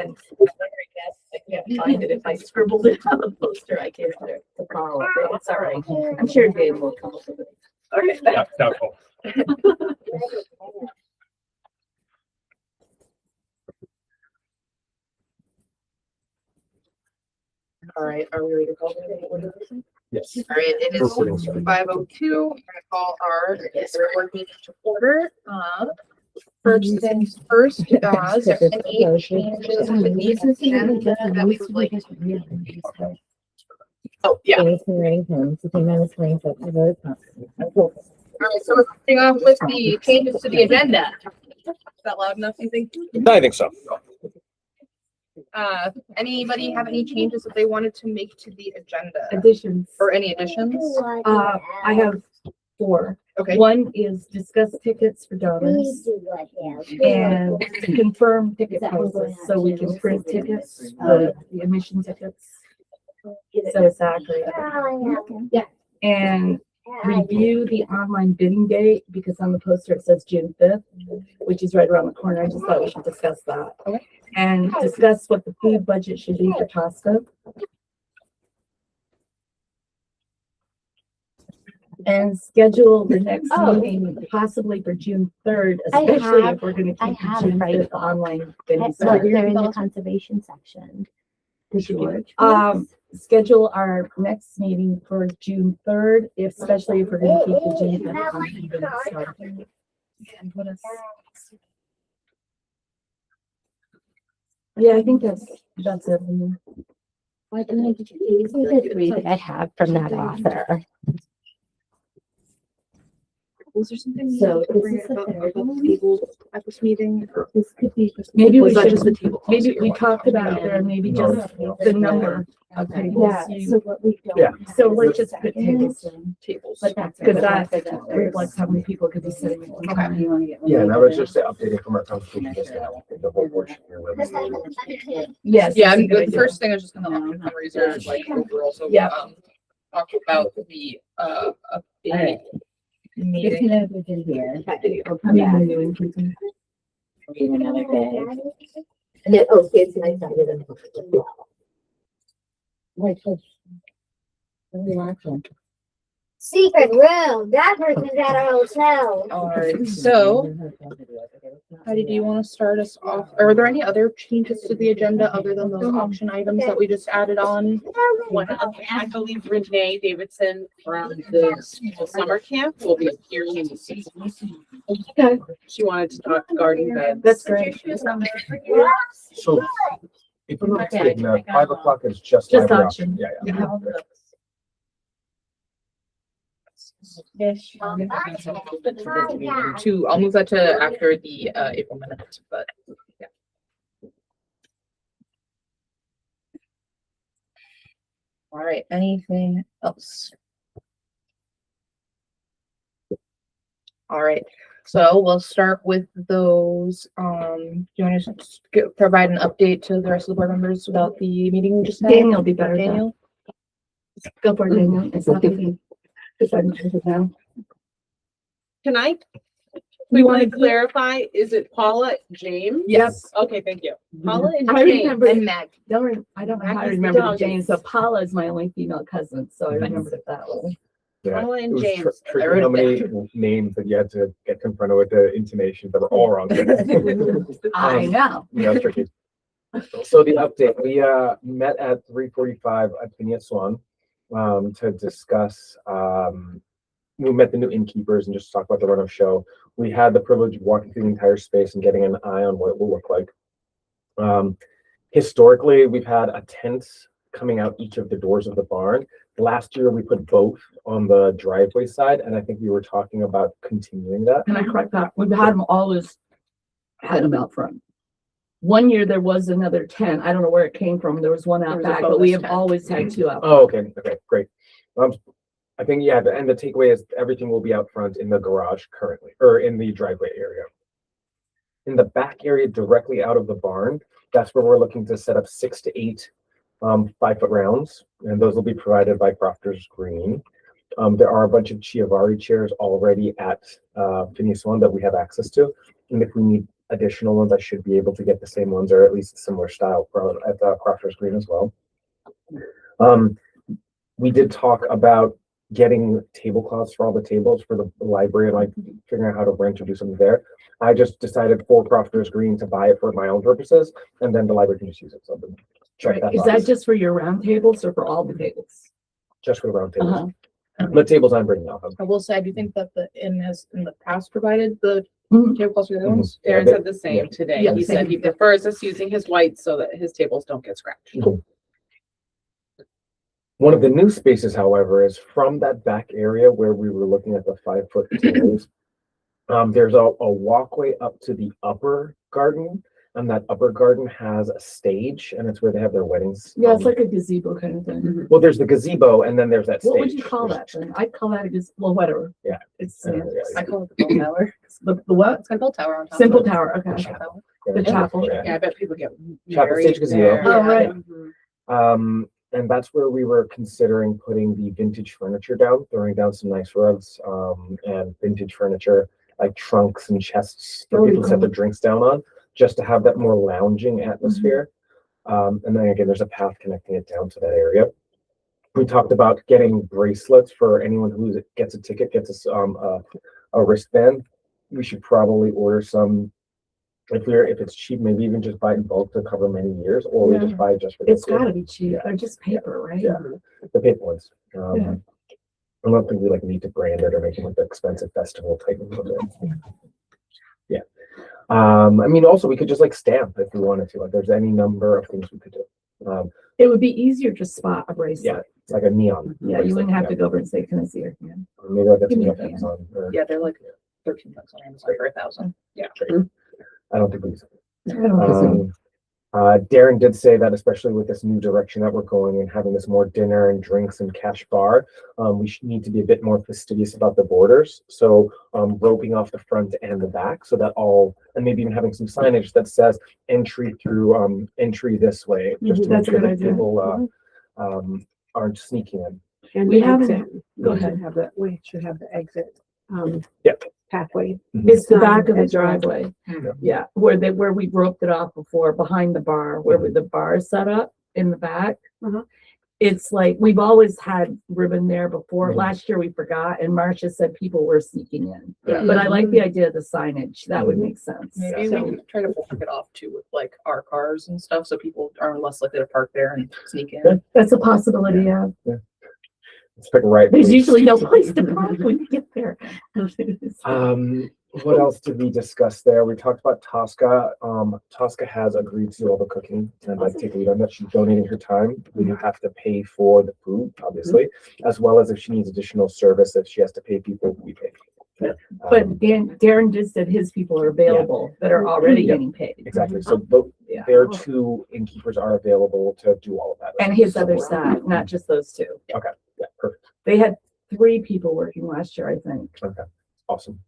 And I can't find it. If I scribbled it on the poster, I can't follow it. It's all right. I'm sure Dave will come up with it. Okay. Yeah, doubtful. All right, are we ready to call the Yes. All right, it is 5:02. We're gonna call our board meeting to order. First things first, is there any changes to the agenda that we would like? Oh, yeah. All right, so we're starting off with the changes to the agenda. Is that loud enough, you think? I think so. Anybody have any changes that they wanted to make to the agenda Additions. or any additions? I have 4. Okay. One is discuss tickets for donors and confirm ticket prices, so we can print tickets, the admission tickets. So it's accurate. Yeah. And review the online bidding date, because on the poster it says June 5th, which is right around the corner. I just thought we should discuss that. Okay. And discuss what the food budget should be for Tosca. And schedule the next meeting possibly for June 3rd, especially if we're gonna keep the June 5th online bidding. So they're in the conservation section. Schedule our next meeting for June 3rd, especially if we're gonna keep the June 5th online bidding started. And what else? Yeah, I think that's it. What did you the 3 that I have from that author? Was there something? So to this bring is the about third the one? table at this meeting? This could be. Maybe we Was that should, just the table? maybe we talked about it there, maybe just the number of tables. Yeah, so what we've done. Yeah. So let's just put tables, Tables. But that's. because that reflects how many people could be sitting. at one time. Yeah, and that was just updated from our conversation just now. The whole portion here. Yes. Yeah, that's a I'm, good the idea. first thing I was just gonna look at research, like overall, so, Yeah. talk about the, update meeting. Here. I mean, we're doing something. Read another day. And then, oh, kids, and I started them. Secret room, that person's at a hotel. Alright, so, Heidi, do you wanna start us off? Are there any other changes to the agenda other than those auction items that we just added on? I believe Renee Davidson from the summer camp will be appearing in the season. Okay, She wanted to talk garden beds. that's great. So if you look at 5 o'clock is just. Just library auction. Yeah. I'll move that to after the, April minutes, but, yeah. Alright, anything else? Alright, so we'll start with those, do you want to just provide an update to the rest of the board members about the meeting we just had? Daniel will be better than. Daniel? Go for it, Daniel. It's not easy. If I'm doing it now. Can I? We want to clarify, is it Paula James? Yes. Okay, thank you. Paula and I James. remember, And Meg. I don't know how Meg to is the remember the dog. James, so Paula is my only female cousin, so I remembered it that way. Yeah. Paula It and was James. tricky how many names that you had to get confronted with the intonations that were all wrong. I know. Yeah, it's tricky. So the update, we met at 3:45 at Phineas Swan to discuss. We met the new innkeepers and just talk about the Reno show. We had the privilege of walking through the entire space and getting an eye on what it will look like. Historically, we've had a tent coming out each of the doors of the barn. Last year, we put both on the driveway side, and I think we were talking about continuing that. Can I correct that? We've had them always had them out front. One year there was another tent. I don't know where it came from. There was one There out was a back, but we bonus have tent. always had 2 out. Oh, okay, great. I think, yeah, and the takeaway is everything will be out front in the garage currently, or in the driveway area. In the back area directly out of the barn, that's where we're looking to set up 6 to 8 5-foot rounds, and those will be provided by Crofters Green. There are a bunch of Chiavari chairs already at Phineas One that we have access to, and if we need additional ones, I should be able to get the same ones or at least a similar style at the Crofters Green as well. We did talk about getting tablecloths for all the tables for the library and like figuring out how to rent or do something there. I just decided for Crofters Green to buy it for my own purposes, and then the library can just use it. So check that Is box. that just for your round tables or for all the tables? Just for the round tables. Uh-huh. The tables I'm bringing up. I will say, I do think that the inn has in the past provided the Mhm. tablecloths for the other ones. Yeah, Darren they- said the same today. Yeah, He said he same. prefers us using his whites so that his tables don't get scratched. One of the new spaces, however, is from that back area where we were looking at the 5-foot tables. There's a walkway up to the upper garden, and that upper garden has a stage, and it's where they have their weddings. Yeah, it's like a gazebo kind of thing. Well, there's the gazebo, and then there's that stage. What would you call that then? I'd call that a well, whatever. Yeah. It's Yeah, I call it the bell tower. the what? It's got a bell tower on top. Simple of it. tower, okay. Chapel. The chapel. Yeah. Yeah, I bet people get Chapel married stage gazebo. there. Oh, right. Mhm. And that's where we were considering putting the vintage furniture down, throwing down some nice rugs, and vintage furniture, like trunks and chests for Oh, people to set yeah. their drinks down on, just to have that more lounging atmosphere. And then again, there's a path connecting it down to that area. We talked about getting bracelets for anyone who gets a ticket, gets a wristband. We should probably order some. If it's cheap, maybe even just buy it in bulk to cover many years, or we Yeah. just buy it just for It's this year. gotta be cheap. They're just paper, right? Yeah. The paper ones. Yeah. I don't think we like need to brand it or make it like the expensive festival type of event. Yeah. I mean, also we could just like stamp if we wanted to. Like, there's any number of things we could do. It would be easier to spot a bracelet. It's like a neon. Yeah, you wouldn't have to bracelet, go over and say, can I see your hand? yeah. Or maybe I'll get Give some me off a hand. Amazon. Or, Yeah, they're like $13 on Amazon for 1,000. Yeah. I don't think we use it. I don't know. Darren did say that, especially with this new direction that we're going and having this more dinner and drinks and cash bar, we should need to be a bit more fastidious about the borders. So roping off the front and the back so that and maybe even having some signage that says entry through entry this way, just to make That's a sure good that idea. people aren't sneaking in. And We the haven't- exit, go we should ahead. have we should have the exit, Yep. pathway. It's the back of the As well. driveway. Yeah. Yeah, where we roped it off before, behind the bar, where the bar is set up in the back. Uh-huh. It's like, we've always had ribbon there before. Mhm. Last year we forgot, and Marcia said people were sneaking in. Yeah. But I like the idea of the signage. That would make sense. Maybe So- we could try to block it off too with like our cars and stuff, so people are less likely to park there and sneak in. That's a possibility, yeah. It's like right. There's usually no place to park when you get there. What else did we discuss there? We talked about Tosca. Tosca has agreed to do all the cooking, and I'd take a lead on that. She's donating her time. We have to pay for the food, obviously, as well as if she needs additional service, if she has to pay people, we pay. But Darren just said his people are available that are already Yeah. getting paid. Exactly. So Yeah. their two innkeepers are available to do all of that. And his other side, not just those two. Yeah, perfect. They had 3 people working last year, I think. Awesome.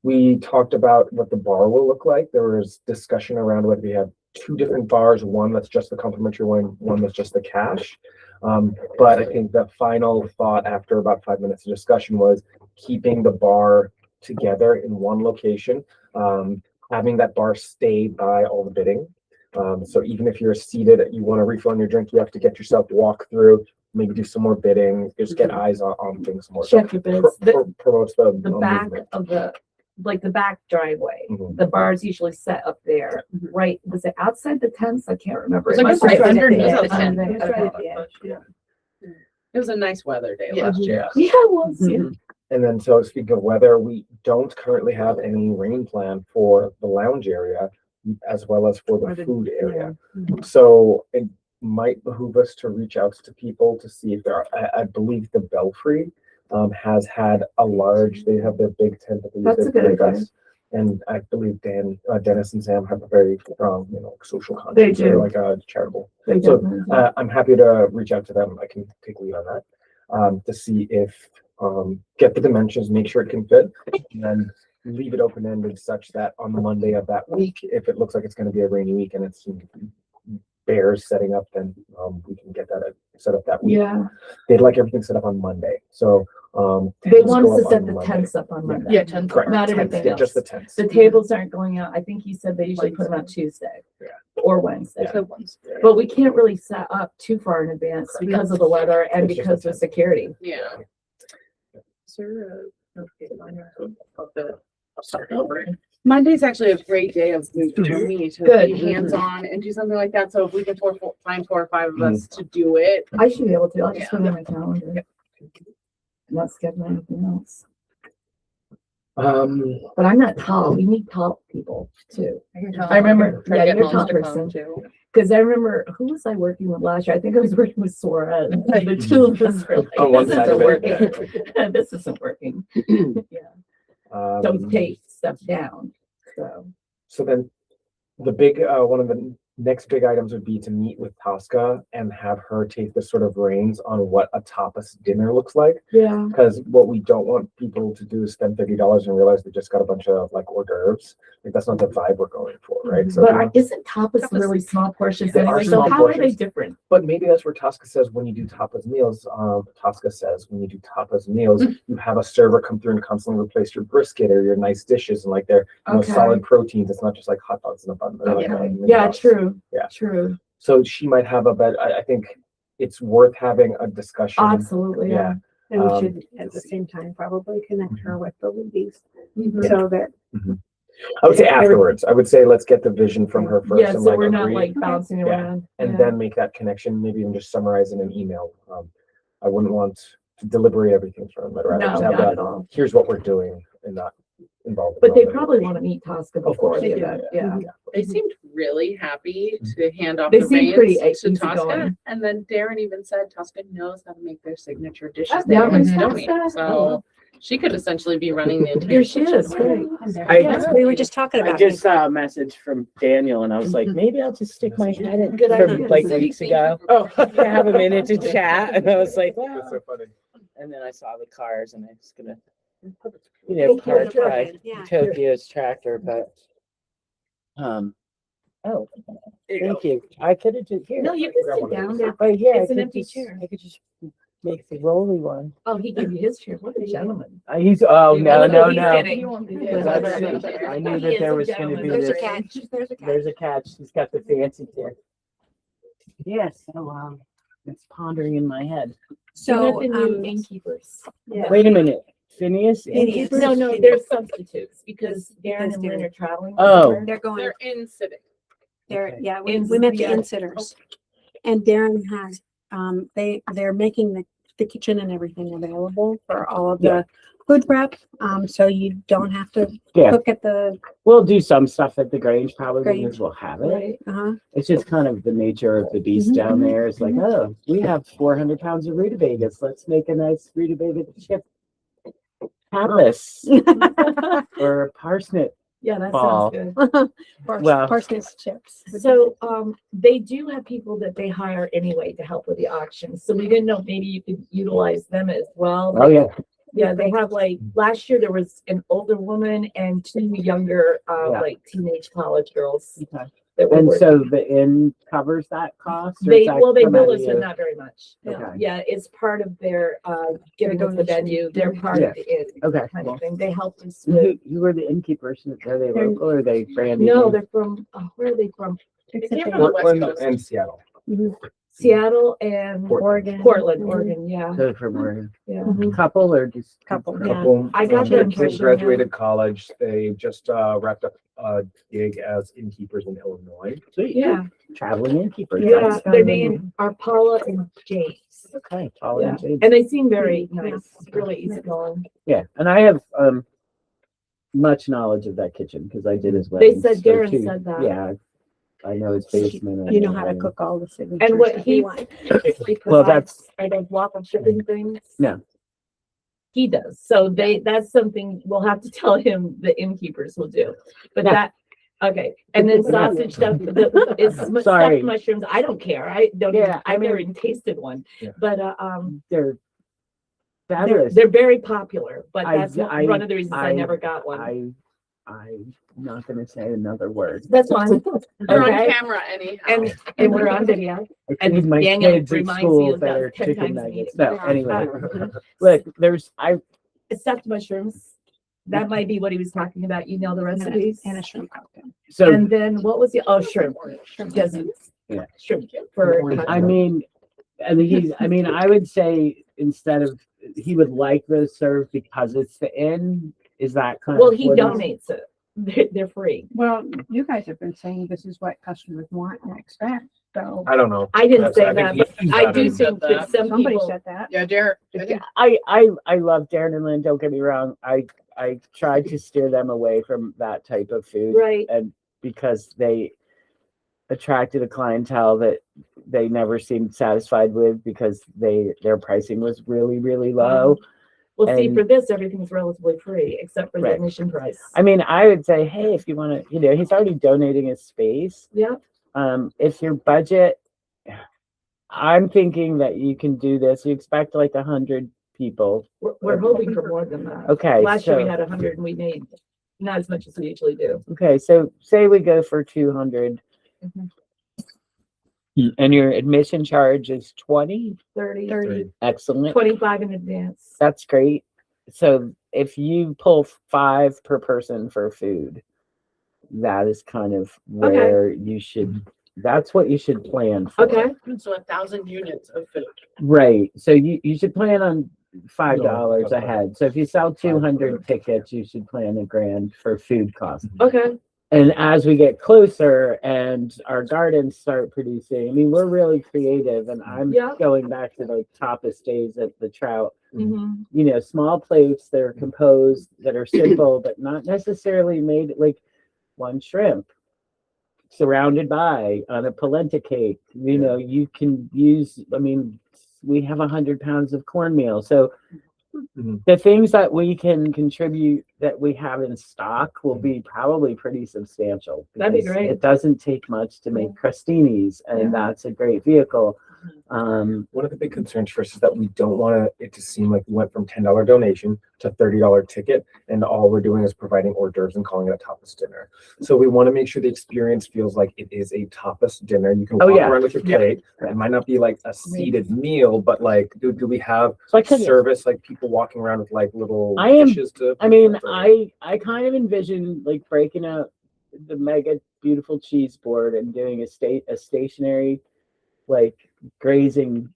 We talked about what the bar will look like. There was discussion around whether we have 2 different bars, one that's just the complimentary one that's just the cash. But I think the final thought after about 5 minutes of discussion was keeping the bar together in one location, having that bar stay by all the bidding. So even if you're seated, you want to refill on your drink, you have to get yourself, walk through, maybe do some more bidding, just get eyes on things more. So Check your bids. promotes the Back movement. of the back driveway. Mhm. The bar's usually set up there, right? Was it outside the tents? I can't remember. It's It like must it's have right been underneath at the the tent. end. It's right at the edge, yeah. It was a nice weather day Yeah. last year. Yeah, it was, yeah. And then, so speaking of weather, we don't currently have any rain plan for the lounge area as well as for Or the the- food area. yeah. So it might behoove us to reach out to people to see if there are, I believe the Belfry has had they have their big tent that they use That's at a good Big idea. Fest. And I believe Dennis and Sam have a very strong, social conscience. They They're do. like charitable. They So, definitely do. I'm happy to reach out to them. I can take a lead on that, to see if, get the dimensions, make sure it can fit, and then leave it open-ended such that on the Monday of that week, if it looks like it's gonna be a rainy week and it's bears setting up, then, we can get that set up that week. Yeah, They'd like everything set up on Monday. So, They tents want go us to up set on the Monday. tents up on Monday. Yeah, 10. Correct. Not Tents, everything yeah, just the else. tents. The tables aren't going out. I think he said they usually put them out Tuesday. Yeah. Or Wednesday. So one's- But we can't really set up too far in advance Correct. because of the weather and It's just because the of tent. security. Yeah. Monday's actually a great day of for me to Good. be hands-on and do something like that. So if we can find 4 or 5 of us to do it. I should be able to. I'll just put it on my calendar. Not schedule anything else. But I'm not tall. We need tall people too. I remember, Try to yeah, get you're a Hans tall to come, person. too. Cause I remember, who was I working with last year? I think I was working with Sora. And the two of us were like, On one this side isn't of working. it. This isn't working. Yeah. Don't take stuff down. So then the big, one of the next big items would be to meet with Tosca and have her take the sort of reins on what a tapas dinner looks like. Yeah. Because what we don't want people to do is spend $30 and realize they just got a bunch of like hors d'oeuvres. Like that's not the vibe we're going for, right? So, But isn't tapas really small portions They are anyway? So small how are they portions. different? but maybe that's where Tosca says when you do tapas meals, Tosca says when you do tapas meals, you have a server come through and constantly replace your brisket or your nice dishes and like they're Okay. solid proteins. It's not just like hot dogs in a bun. They're like, Okay. mini Yeah, dogs. true. Yeah. True. So she might have I think it's worth having a discussion. Absolutely. Yeah. And we Um, should, at the same time, probably connect her with the ladies Mhm. so that I would say afterwards. I would say let's get the vision from her first Yeah, and so like we're not agree, like bouncing Yeah. around. and Yeah. then make that connection. Maybe even just summarize in an email. I wouldn't want to deliberate everything from them. I'd rather No, just have not at that. all. Here's what we're doing and not involved. But they probably want to meet Tosca Of before course the they do. event. Yeah. They seemed really happy to hand off They the seem pretty reins to easygoing. Tosca. And then Darren even said Tosca knows how to make their signature dishes. Oh, They yeah, always mhm. know me. Tosca. So she could essentially be running the entire. Here she is. kitchen. Great. we were just talking I about. just saw a message from Daniel and I was like, maybe I'll just stick my head in Good from idea. like weeks ago. Oh. To have a minute to chat. And I was like, That's well, so funny. and then I saw the cars and I was gonna, Tokyo park by Tractor. Yeah. Tokyo's tractor, but oh, thank you. I could have just here. No, you can sit down there. Right here. It's I an could empty just- chair. I could just make the rolly one. Oh, he gave you his chair. What a gentleman. He's, oh, no, no, He's no. kidding. I knew He that is there a was gonna be gentleman. There's a this. catch. There's a catch. There's a catch. He's got the fancy chair. Yes, so it's pondering in my head. So, Not the new innkeepers. yeah. Wait a minute, Phineas? Phineas. No, no, they're substitutes because Darren and Lynn are traveling. Oh. together. They're going, They're in civic. they're, Okay. yeah, we In- met the yeah. insitters. And Darren has, they're making the kitchen and everything available for all of Yeah. the food prep. So you don't have to Yeah, cook at the, we'll do some stuff at the Grange probably Grange. because we'll have it. Right. It's just kind of the nature of the beast Mhm, down mhm, there. It's like, oh, we have 400 pounds of rutabagas. Let's make a nice rutabaga chip tapas or parsnip. Yeah, that Ball. sounds good. Well- parsnips chips. So, they do have people that they hire anyway to help with the auctions. So we didn't know, maybe you could utilize them as well. Oh, yeah. Yeah, they have like, last year there was an older woman and 2 younger, Yeah. like teenage college girls Okay. that were And working. so the inn covers that cost? or They, does that well, they come bill out us, of but your- not very much. Okay. Yeah, it's part of their, giving us the venue, they're part Yeah. of the inn Okay. kind well, of thing. They helped us with, Who were the innkeepers? Are they They're- local or are they branded? no, they're from, where are they from? They came from the West Portland Coast. and Seattle. Seattle and Portland. Portland, Oregon, yeah, They're from Oregon. yeah. Couple or just? Couple, Yeah. Couple, I got the kids impression, graduated college. They just wrapped up a gig as innkeepers in Illinois. Sweet. Yeah, Traveling innkeepers. yeah, That's their kinda name are Paula and James. neat. Okay. Paul Yeah, and James. and they seem very nice, really easygoing. Yeah, and I have much knowledge of that kitchen because I did as well. They said, Darren said that. Yeah, I know its basement. You and know how to everything. cook all the signatures. And what that he you want. Well, that's- Are those waffle shipping things? No. He does, so that's something we'll have to tell him the innkeepers will do, but Yeah. that, okay, and then sausage stuff, is Sorry. stuffed mushrooms, I don't care, I don't, Yeah, I I've never mean- even tasted one, Yeah. but, They're they're, fabulous. they're very popular, but I- that's I- one of the reasons I I- never got one. I I'm not gonna say another word. That's fine. You're on Okay. camera anyhow. And we're on video. I And feed my Daniel kids at reminds school you of that that are 10 chicken times a nuggets. week. No, anyway, Uh, look, Stuffed mushrooms. That might be what he was talking about. You know the recipes. And a shrimp cocktail. so, And then what was the, oh, shrimp. Yes, Yeah. shrimp for. I mean, I would say instead of, he would like those served because it's the inn, is that kind of? Well, he what it is? donates it. They're free. Well, you guys have been saying this is what customers want and expect, so I don't know. I didn't say I think that, but he I said do it. think that some somebody people, said that. Yeah, Derek. I love Darren and Lynn, don't get me wrong. I tried to steer them away from that type of food. right, And because they attracted a clientele that they never seemed satisfied with because their pricing was really, really low. well, see, And- for this, everything's relatively free, except for the Right. admission price. I mean, I would say, hey, if you want to, he's already donating his space. Yeah, If your budget, I'm thinking that you can do this. You expect like 100 people. we're hoping for more than that. Okay, Last year we so- had 100 and we made not as much as we usually do. Okay, so say we go for 200. Mhm. And your admission charge is 20? 30, Excellent. 25 in advance. That's great. So if you pull 5 per person for food, that is kind of where you should, that's what you should plan for. Okay, So 1,000 units of food. Right. So you should plan on $5 No, ahead. So if you sell 200 tickets, you should plan $1,000 for food costs. okay, And as we get closer and our gardens start producing, I mean, we're really creative, and I'm Yeah. going back to the tapas days at the Trout. mhm, Small plates that are composed, that are simple, but not necessarily made like one shrimp surrounded by on a polenta cake. You can use, I mean, we have 100 pounds of cornmeal. So Mhm. the things that we can contribute that we have in stock will be probably pretty substantial. That'd be because great. It doesn't take much to make crostinis, Yeah. and that's a great vehicle. One of the big concerns for us is that we don't want it to seem like we went from $10 donation to $30 ticket, and all we're doing is providing hors d'oeuvres and calling it a tapas dinner. So we want to make sure the experience feels like it is a tapas dinner. You can Oh, walk yeah. around with your plate. It might not be like a seated meal, but like, do we have So I kind of, service, like people walking around with like little I am- dishes to? I mean, I kind of envision like breaking out the mega beautiful cheese board and doing a stationary like grazing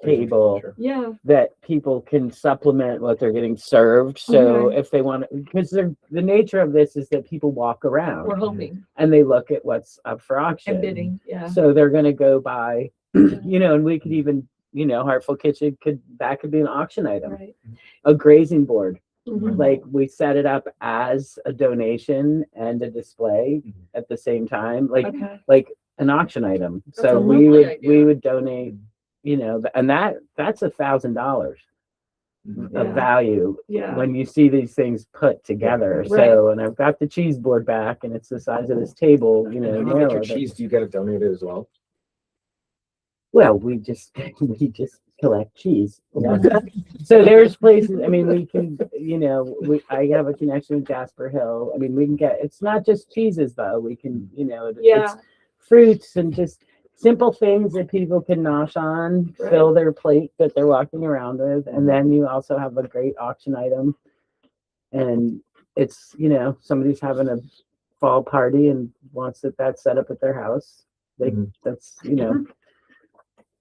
table Sure. yeah, that people can supplement what they're getting served. So Okay. if they want to, because the nature of this is that people walk around we're hoping and they look at what's up for auction. and bidding, yeah. So they're going to go by, and we could even, Heartful Kitchen that could be an auction item, Right. a grazing board. Mhm. Like we set it up as a donation and a display Mhm. at the same time, like Okay, an auction item. That's So a we lovely we would donate, and that's $1,000 Mhm. of Yeah. value yeah, when you see these things put together. Right. So, and I've got the cheese board back, and it's the size of this table. When you get narrow, your but- cheese, do you get it donated as well? Well, we just collect cheese. So there's places, I mean, we can, I have a connection with Jasper Hill. I mean, we can get, it's not just cheeses though. We can, yeah, it's fruits and just simple things that people can nosh on, fill their plate that they're walking around with. And then you also have a great auction item. And it's, somebody's having a fall party and wants that set up at their house. Mhm. That's,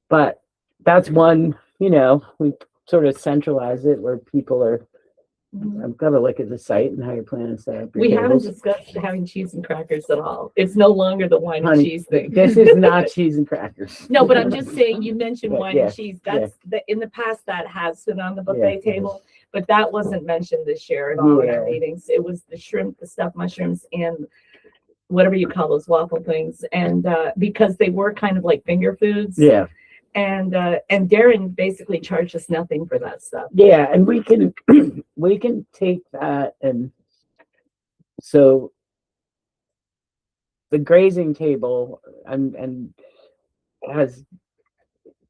but that's one, we sort of centralize it where people are, Mhm. I've got to look at the site and how you're planning to set up. your We haven't tables. discussed having cheese and crackers at all. It's no longer the wine and Honey, cheese thing. This is not cheese and crackers. No, but I'm just saying, you mentioned Yeah, wine yeah, and cheese. That's in the past that has been on the buffet table, but that wasn't mentioned this year at all in our Yeah. meetings. It was the shrimp, the stuffed mushrooms, and whatever you call those waffle things. And because they were kind of like finger foods. Yeah. And Darren basically charged us nothing for that stuff. Yeah, and we can we can take that, and so the grazing table and has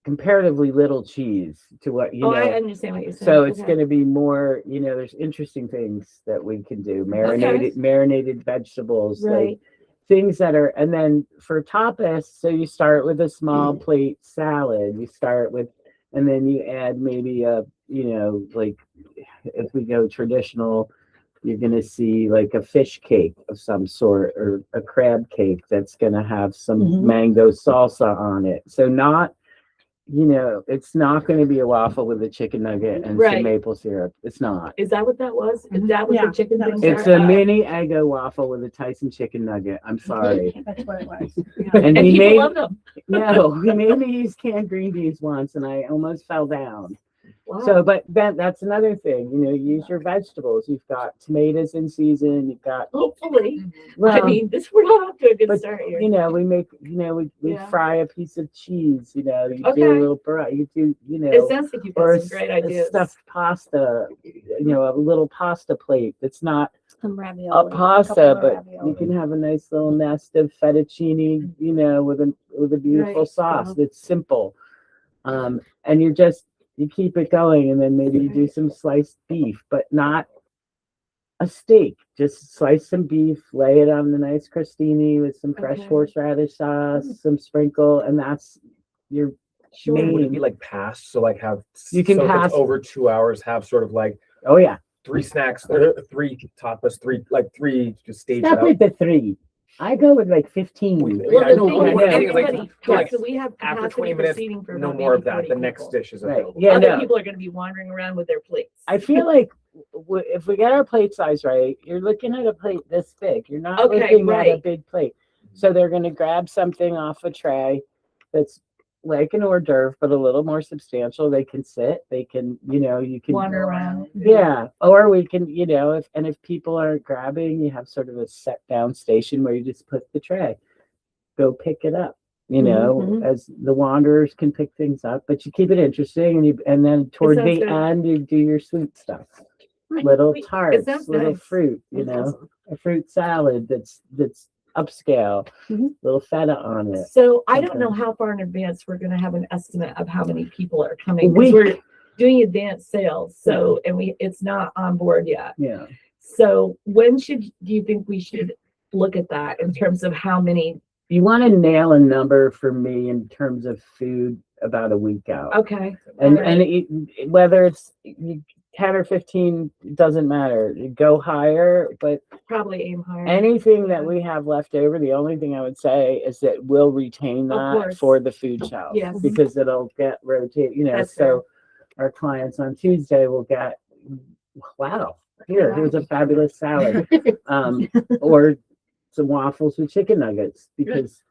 comparatively little cheese to what you Oh, know. I understand what you're saying. So it's Okay. going to be more, there's interesting things that we can do. Marinated vegetables, like Right. things that are, and then for tapas, so you start with a small plate salad. You start with, and then you add maybe like if we go traditional, you're going to see like a fish cake of some sort or a crab cake that's going to have some Mhm. mango salsa on it. So not, it's not going to be a waffle with a chicken nugget and Right. some maple syrup. It's not. Is that what that was? Is that what Yeah, the chicken that thing? was It's Sarah? a mini Eggo waffle with a Tyson chicken nugget. I'm sorry. That's what it was. And And he people made love them. he made me use canned green beans once, and I almost fell down. Wow. So, but that's another thing. Use your vegetables. You've got tomatoes in season. You've got Hopefully, well, I mean, we're not off to a good but, start here. we make we Yeah. fry a piece of cheese. You do a Okay. little you do It sounds like you've or got some great a ideas. stuffed pasta. A little pasta plate. That's not Some a ravioli. pasta, couple of but ravioli. you can have a nice little nest of fettuccine, with a beautiful Right, sauce yeah. that's simple. And you keep it going, and then maybe you do some sliced beef, but not a steak. Just slice some beef, lay it on the nice crostini with some fresh Okay. horseradish sauce, some sprinkle, and that's your Sure. Would it main. be like passed? So like have, You can so if pass- it's over 2 hours, have sort of like Oh yeah, 3 snacks, 3 tapas, three, just stage it stop out. with the 3. I go with like 15. Well, Well, I the know, thing but is, what I'm saying is like, everybody, so like so we have after capacity 20 for minutes, seating for no about more of maybe that. 40 The next people. dish is Right. available. Yeah, Other no. people are gonna be wandering around with their plates. I feel like if we get our plate size right, you're looking at a plate this big. You're not Okay, looking at a right. big plate. So they're going to grab something off a tray that's like an hors d'oeuvre, but a little more substantial. They can sit. They can, you can Wander around. Yeah, or we can, if people aren't grabbing, you have sort of a set down station where you just put the tray, go pick it up. Mhm. As the wanderers can pick things up, but you keep it interesting, and then toward sounds the good. end you do your sweet stuff, little tarts, sounds little nice. fruit, That's awesome. a fruit salad that's upscale, Mhm. little feta on it. So I don't know something. how far in advance we're gonna have an estimate of how many people are coming. 'Cause Week. we're doing advanced sales, so, and it's not on board yet. Yeah, So when do you think we should look at that in terms of how many? you want to nail a number for me in terms of food about a week out. Okay. And all right. whether it's 10 or 15 doesn't matter. You go higher, but Probably aim higher. anything that we have left over, the only thing I would say is that we'll retain Of that course. for the food shelf. Yes. Because it'll get rotated, That's so our clients on Tuesday will get, wow, here's a fabulous salad. Or some waffles with chicken nuggets, because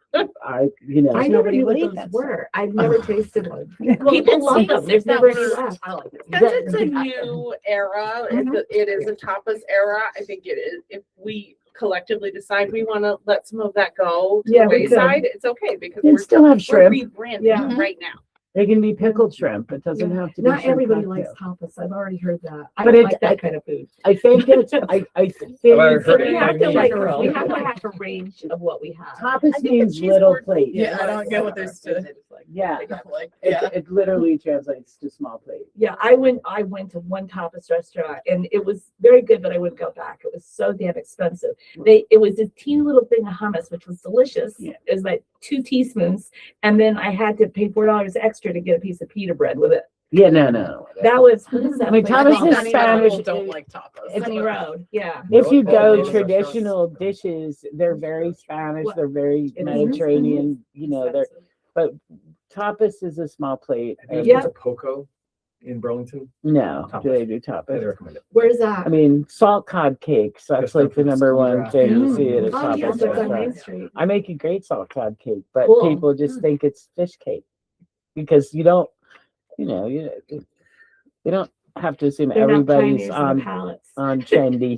I never Nobody knew would what eat those that were. I've never tasted one. Well, People love them. There's never any left. I like it. Because it's a new era, it is a tapas era, I think it is, if we collectively decide we want to let some of that go to Yeah, the we could. wayside, it's okay, because You can still have we're shrimp. rebranding Yeah. right now. They can be pickled shrimp. It doesn't have to be. Not shrimp everybody cocktail. likes tapas. I've already heard that. I But don't it- like that kind of food. I think it's, I think Well, I it's- heard We it. have to Like, we have to have a range of what we have. tapas means little plate. Yeah, I don't get what there's to. Yeah, Like, it literally translates to small plate. Yeah, I went to one tapas restaurant and it was very good, but I wouldn't go back. It was so damn expensive. It was this teeny little thing of hummus, which was delicious. Yeah. It was like 2 teaspoons. And then I had to pay $4 extra to get a piece of pita bread with it. Yeah, no. That was, what is that? I mean, place tapas called? is Many Spanish. people don't like tapas. Sunny Road, yeah. If you Oh, go those traditional dishes, they're very Spanish, What? they're very It is? Mediterranean, they're, but tapas is a small plate. I think and- it's what's a Poco in Burlington. No, Tapas. do they do I tapas? recommend it. Where's that? I mean, salt cod cakes, that's Just like the the number one thing you see at a Oh, yes, tapas it's on Main restaurant. Street. I make a great salt cod cake, but Cool. people just think it's fish cake because you don't, you don't have to assume They're not everybody's pioneers in the on palates. trendy.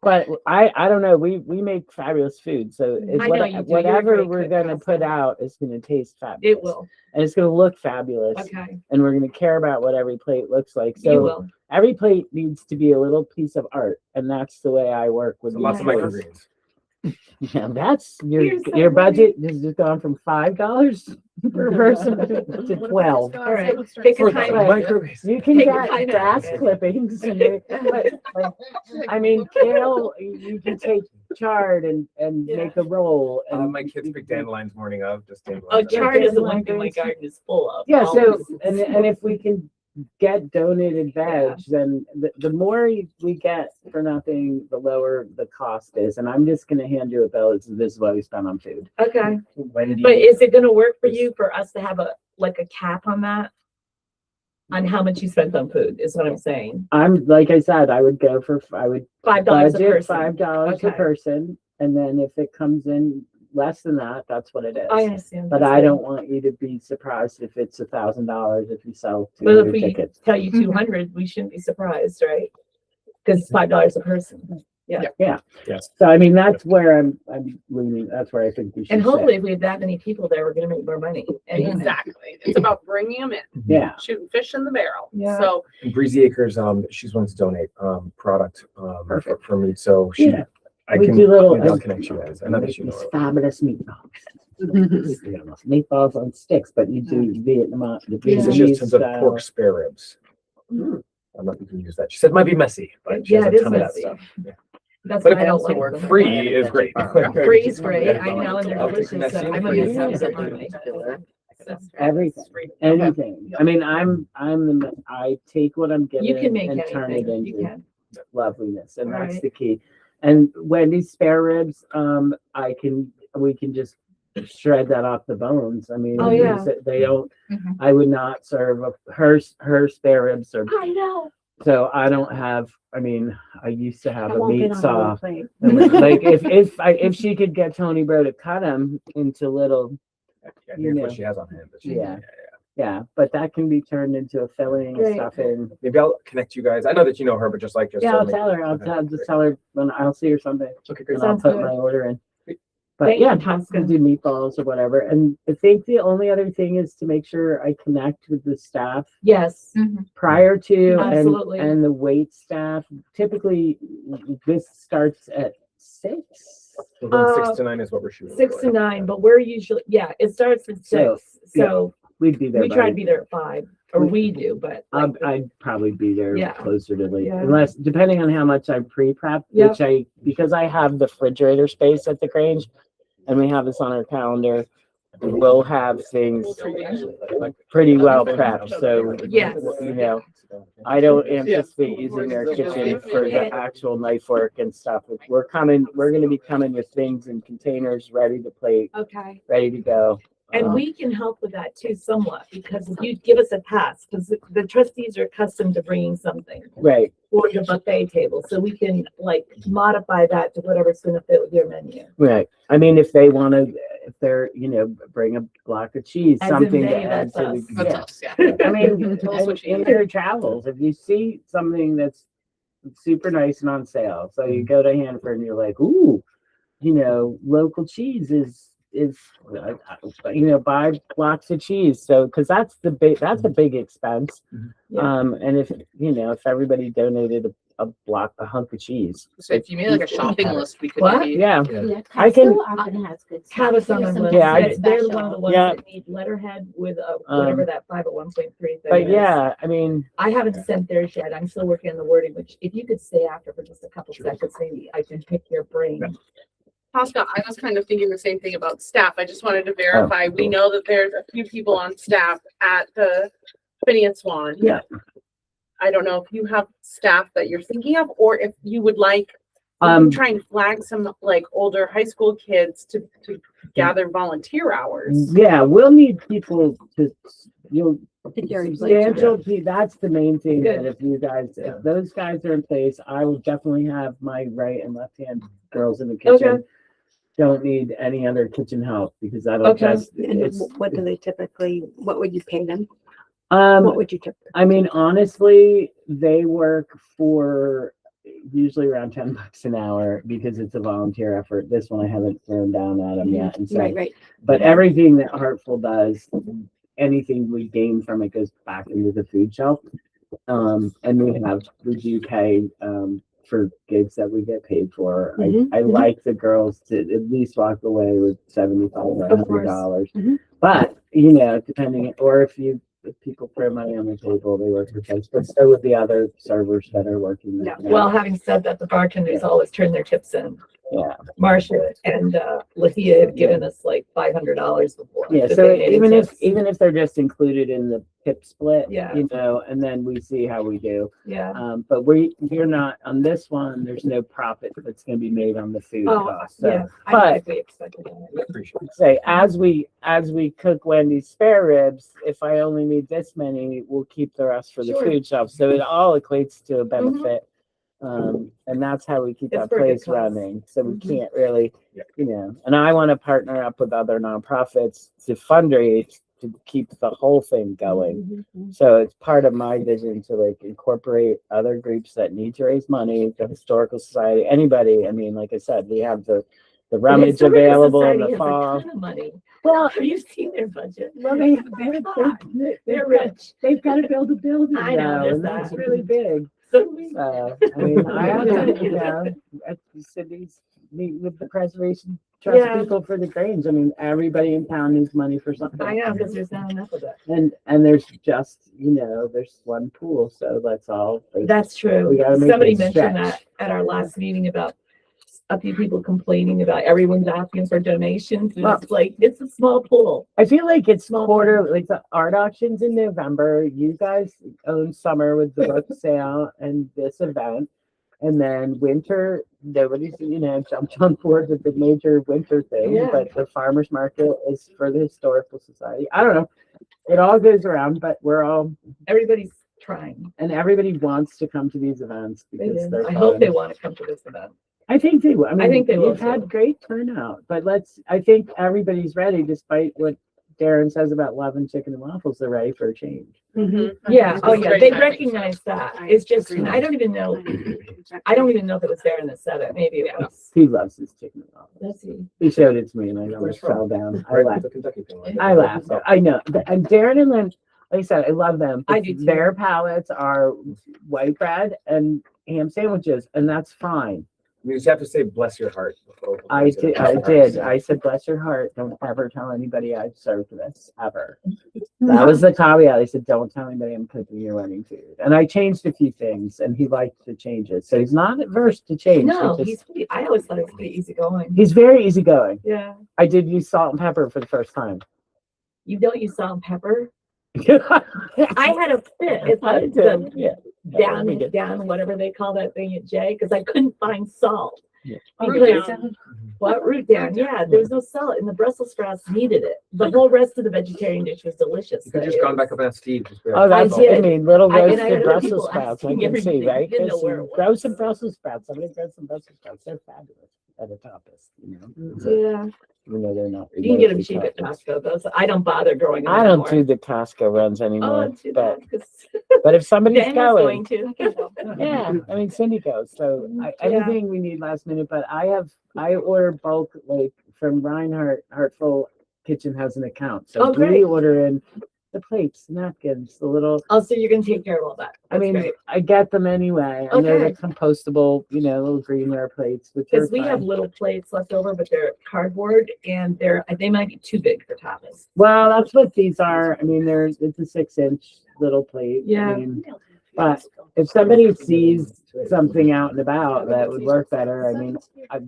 But I don't know. We make fabulous food, so I know you do. You're a whatever great we're cook, gonna also. put out is gonna taste fabulous. It will, and it's gonna look fabulous, okay, and we're gonna care about what every plate looks like. you So will. every plate needs to be a little piece of art, and that's the way I work with So lots of these Nice. microgreens. plates. Yeah, that's You're so your right. budget has just gone from $5 per person to 12. All right, pick a For time. microwaves. You can Take a get time out. grass clippings and I mean, kale, you can take chard and make a roll and. My kids pick dandelions morning of, just dandelions. Oh, chard is the one thing my garden is full of. Yeah, so, Always. and if we can get donated veg, then the more we get for nothing, the lower the cost is. And I'm just gonna hand you a bill, this is what we spent on food. Okay, When do but you, is it gonna work for you for us to have a cap on that? On how much you spent on food is what I'm saying. I'm, like I said, I would budget $5 a $5 person. a Okay. person, and then if it comes in less than that, that's what it is. I understand. But I don't want you to be surprised if it's $1,000 if you sell But if 200 we tickets. tell you 200, we shouldn't be surprised, right? Because it's $5 a person. yes, So I mean, that's where I'm leaning, that's where I think we should And sit. hopefully if we have that many people there, we're gonna make more money. anyway. Exactly. It's about bringing them in, Yeah, shooting fish in the barrel. Yeah. So and Breezy Acres, she's willing to donate, product, Perfect. for me, so she, Yeah. I We can, do little- maybe I'll connect you guys, I know that you know. these fabulous meatballs. Meatballs on sticks, but you do the She's Vietnamese just tons of style. pork spare ribs. I don't know if you can use that. She said it might be messy, but she Yeah, has it a is ton of that messy. stuff. Yeah. That's But what if I don't also like. work free is great. Free is great, I know, and they're I'll take delicious. messy and I'm a free. miss out something. Everything, anything. I mean, I take what I'm You can given make and turn it anything, you into can. loveliness, and that's Right. the key. And Wendy's spare ribs, we can just shred that off the bones. I mean, Oh, yeah. they don't. Mhm. I would not serve her spare ribs, or I know. so I don't have. I mean, I used to have That a won't meat fit on saw. one plate. Like if she could get Tony Bro to cut them into little, Yeah, I You think that's know. what she has on hand. But she, Yeah. yeah, but that can be turned into a filling and Great. stuffing. Maybe I'll connect you guys. I know that you know her, but just Yeah, I'll so tell her. I'll Okay, tell her when I'll see her someday, Okay, great. and I'll Sounds put good. my order in. But Thank yeah, you, Tom's Tosca. gonna do meatballs or whatever. And I think the only other thing is to make sure I connect with the staff Yes, prior to Absolutely. and the wait staff. Typically, this starts at 6. So then 6 Uh, to 9 is what we're shooting. 6 to 9, but we're usually, it starts at So, 6. So We'd be there. we by- try to be there at 5, or we do, but like, I'd probably be there Yeah. closer to late, Yeah. unless, depending on how much I pre-prep, Yep. because I have the refrigerator space at the Grange, and we have this on our calendar, we'll have things pretty well prepped, so, Yes. you know, I don't anticipate using their kitchen for the actual knife work and stuff. We're gonna be coming with things in containers, ready to plate, okay. ready to go. And we can help with that too somewhat, because if you give us a pass, because the trustees are accustomed to bringing something Right, for the buffet table, so we can like modify that to whatever's gonna fit with your menu. right. I mean, if they wanna, if they're, bring a block of cheese, As in something to they, add that's to us. the. That's yeah. us, yeah. I mean, Tell us what you in need. your travels, if you see something that's super nice and on sale, so you go to Hanford and you're like, ooh, local cheese is, buy blocks of cheese. So, cause that's a big expense. Yeah. And if everybody donated a hunk of cheese. So if you made like a shopping list, we could What? maybe. Yeah, Yeah, I can- Costco often has good stuff. Have us on the There's some list. Yeah, I- They're one of the ones Yeah. that need letterhead with whatever that 501.3 thing but is. yeah, I mean, I haven't sent theirs yet. I'm still working on the wording, which if you could stay after for just a couple seconds, maybe I can pick your brain. Tosca, I was kind of thinking the same thing about staff. I just wanted to verify. We know that there's a few people on staff at the Phineas Swan. Yeah. I don't know if you have staff that you're thinking of, or if you would like, we can try and flag some like older high school kids to gather volunteer hours. yeah, we'll need people you'll The Gary's like, substantial, that's the main thing, that Good. if you guys, if those guys are in place, I will definitely have my right and left hand girls in the Okay. kitchen. Don't need any other kitchen help, because that'll Okay. just, and it's, what do they typically, what would you pay them? um, What would you typically? I mean, honestly, they work for usually around $10 an hour, because it's a volunteer effort. This one I haven't thrown down at them yet, and so. Right. But everything that Heartful does, anything we gain from it goes back into the food shelf. And we do pay, for gigs that we get paid for. Mhm, I mhm. like the girls to at least walk away with $75 or Of course. $100. Mhm. But, depending, or if people throw money on the table, they work for tips, but so would the other servers that are working. there. Well, having said that, the bartenders always turn their tips in. Yeah. Marcia and Lahia have given us like $500 before. Yeah, that so they made in tips. even if they're just included in the tip split, Yeah. and then we see how we do. Yeah. But we're not on this one. There's no profit that's going to be made on the food Oh, cost. So, yeah. I but- think we expected that. I appreciate it. say as we cook Wendy's spare ribs, if I only need this many, we'll keep the rest for the Sure. food shelf. So it all equates to a benefit. And that's how we keep It's that for a good place cause. running. So we Mhm. can't really, Yeah. and I want to partner up with other nonprofits to fundraise to keep the whole thing going. So it's part of my vision to like incorporate other groups that need to raise money, the Historical Society, anybody. I mean, like I said, we have the rummage Historical available in Society the has a fall. ton of money. Well, Have you seen their budget? Well, They're rich. they've got to build a building. I know, there's and that's that. really big. So we- So, I mean, I have to, at the cities, meet with the preservation trust Yeah. people for the Grange. I mean, everybody in town needs money for something. I know, because there's not enough of it. And there's just, there's one pool, so that's all. That's true. We gotta make Somebody it mentioned stretch. that at our last meeting about a few people complaining about everyone's asking for donations. And Well- it's like, it's a small pool. I feel like it's Small quarter, like the art auctions in November. You guys own summer with the book sale and this event. And then winter, nobody's, jumped on board with the major winter thing, Yeah. but the farmer's market is for the Historical Society. I don't know. It all goes around, but Everybody's trying. and everybody wants to come to these events They because do. they're I hope fun. they want to come to this event. I think they will. I mean, think they will we've had too. great turnout, but I think everybody's ready, despite what Darren says about love and chicken and waffles, they're ready for a change. Yeah, oh yeah, Great they timing. recognize that. It's just, I don't even know if it was there in the set. Maybe it was. He loves his chicken and waffles. Let's see. He showed it to me and I Where's almost from? fell down. I Right, laughed. the Kentucky thing. I laughed. I know. And Darren and Lynn, like I said, I love them. I do too. Their palates are white bread and ham sandwiches, and that's fine. You just have to say, bless your heart. before I you say did. bless I your heart. did. I said, bless your heart. Don't ever tell anybody I've served this ever. That was the caveat. I said, don't tell anybody I'm cooking your wedding food. And I changed a few things, and he liked the changes. So he's not averse to change. No, It just- I always thought he was pretty easygoing. he's very easygoing. Yeah. I did use salt and pepper for the first time. You don't use salt and pepper? I I had a fit. It's like did. the Yeah. down, whatever they call that thing at J, because I couldn't find salt. Yeah. Root Because- down. What root down? Yeah, there was no salt, and the Brussels sprouts needed it. The whole rest of the vegetarian dish was delicious. You could so just it gone was- back up and ask Steve. just be Oh, like, that's, did. I mean, little and I roasted heard Brussels people sprouts, I asking can see, everything. right? Didn't know Just where it grow was. some Brussels sprouts, somebody grow some Brussels sprouts, they're fabulous at a tapas, Yeah, they're not. you can get them remotely cheap at tapas. Costco. Those I don't bother growing them I don't anymore. do the Costco runs Oh, anymore, I'm too but, bad because but if somebody's Daniel's going, going to. yeah, I mean, Cindy goes, so anything we need last minute, but I order bulk, like, from Reinhardt, Hartful Kitchen has an account, so Oh, we great. order in the plates, napkins, the little, Oh, so you're gonna take care of all that. I mean, great. I get them anyway, and they're the Okay. compostable, little greenware plates, which are Because we have fine. little plates left over, but they're cardboard and they might be too big for tapas. Well, that's what these are. I mean, it's a 6-inch little plate. Yeah. I mean, but if somebody sees something out and about that would work better, I mean,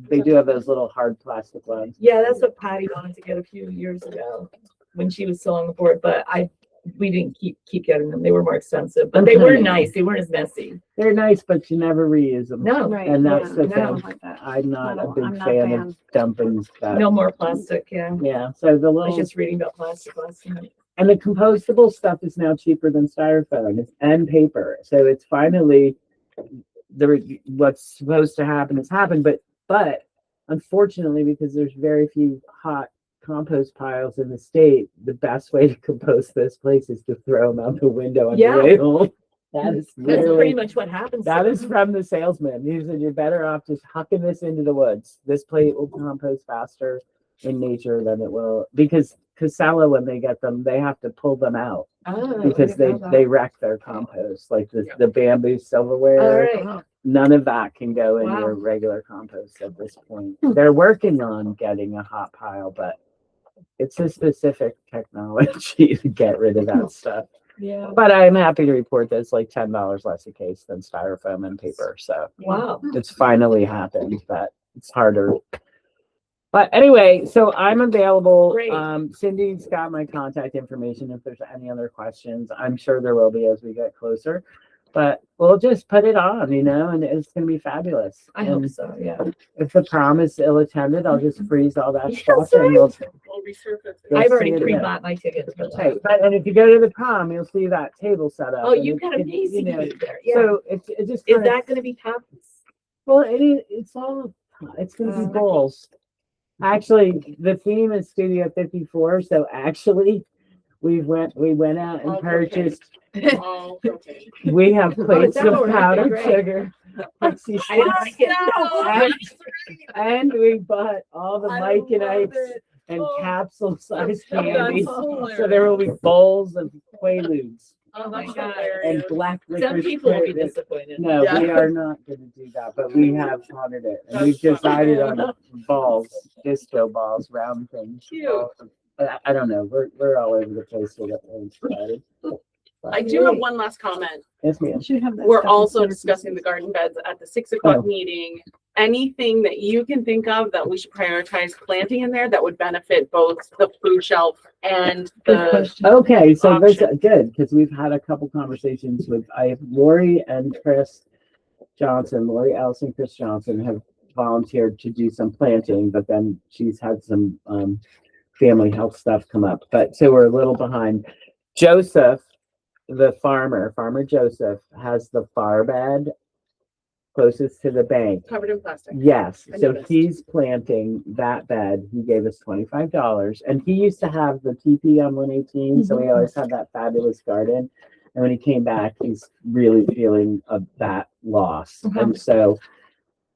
they do have those little hard plastic ones. Yeah, that's what Patty wanted to get a few years ago when she was still on the board, but we didn't keep getting them. They were more expensive, but they were nice. They weren't as messy. They're nice, but you never reuse them. No, Right. And that's yeah, the I don't thing. like that. I'm not a I'm big not a fan fan. of dumping that. no more plastic. Yeah. Yeah, so the I was little, just reading about plastic last night. and the compostable stuff is now cheaper than styrofoam and paper. So it's finally what's supposed to happen has happened, but unfortunately, because there's very few hot compost piles in the state, the best way to compost this place is to throw them out the window on Yeah. the way home. That is That's pretty really, much what happens. that to is them. from the salesman. He said, you're better off just hucking this into the woods. This plate will compost faster in nature than it will, because Casella, when they get them, they have to pull them out Oh, because I didn't know they that. wreck their compost, like the bamboo All silverware. right. None of that can go in Wow. your regular compost at this point. They're working on getting a hot pile, but it's a specific technology to get rid of that stuff. Yeah. But I'm happy to report that it's like $10 less a case than styrofoam and paper. So Wow. it's finally happened, but it's harder. But anyway, so I'm available. Great. Cindy's got my contact information if there's any other questions. I'm sure there will be as we get closer. But we'll just put it on, and it's gonna be fabulous. I hope And so, yeah. if the prom is ill-attended, I'll just freeze all that Yes, stuff and we'll We'll resurface it. You'll I've see already it again. pre-bought my tickets for Right, that. and if you go to the prom, you'll see that table set up. Oh, and you got amazing food there, yeah. So it just Is kinda- that gonna be topless? well, it's all it's gonna be Oh. bowls. Actually, the theme is Studio 54, so actually we went out and Oh, okay. purchased. Oh, okay. We have plates that of would be powdered great. sugar. Pixie I didn't sticks, like it. and we bought all the Mike and love Ike's it. and Oh, capsule-sized that's candy. hilarious. So there will be bowls of Quaaludes Oh my That's God. and hilarious. black Some licorice. people will be Spirit. disappointed. No, Yeah. we are not gonna do that, but we have pondered it, and we've That's funny. decided on balls, disco balls, round things. Cute. I don't know, we're all over the place with it, we're excited. I do have one last comment. Yes, ma'am. Should have that We're stuff also instead of discussing the pieces. garden beds at the 6 o'clock Oh. meeting. Anything that you can think of that we should prioritize planting in there that would benefit both the food shelf and Good the, question. Okay, so that's Option. good, because we've had a couple conversations I have Lori and Chris Johnson, Lori Ellison, Chris Johnson have volunteered to do some planting, but then she's had some, family health stuff come up, but so we're a little behind. Joseph, the farmer Joseph, has the flower bed closest to the bank. covered in plastic. Yes, I so noticed. he's planting that bed. He gave us $25, and he used to have the teepee on 118, so he always had that fabulous garden. And when he came back, he's really feeling of that loss, and so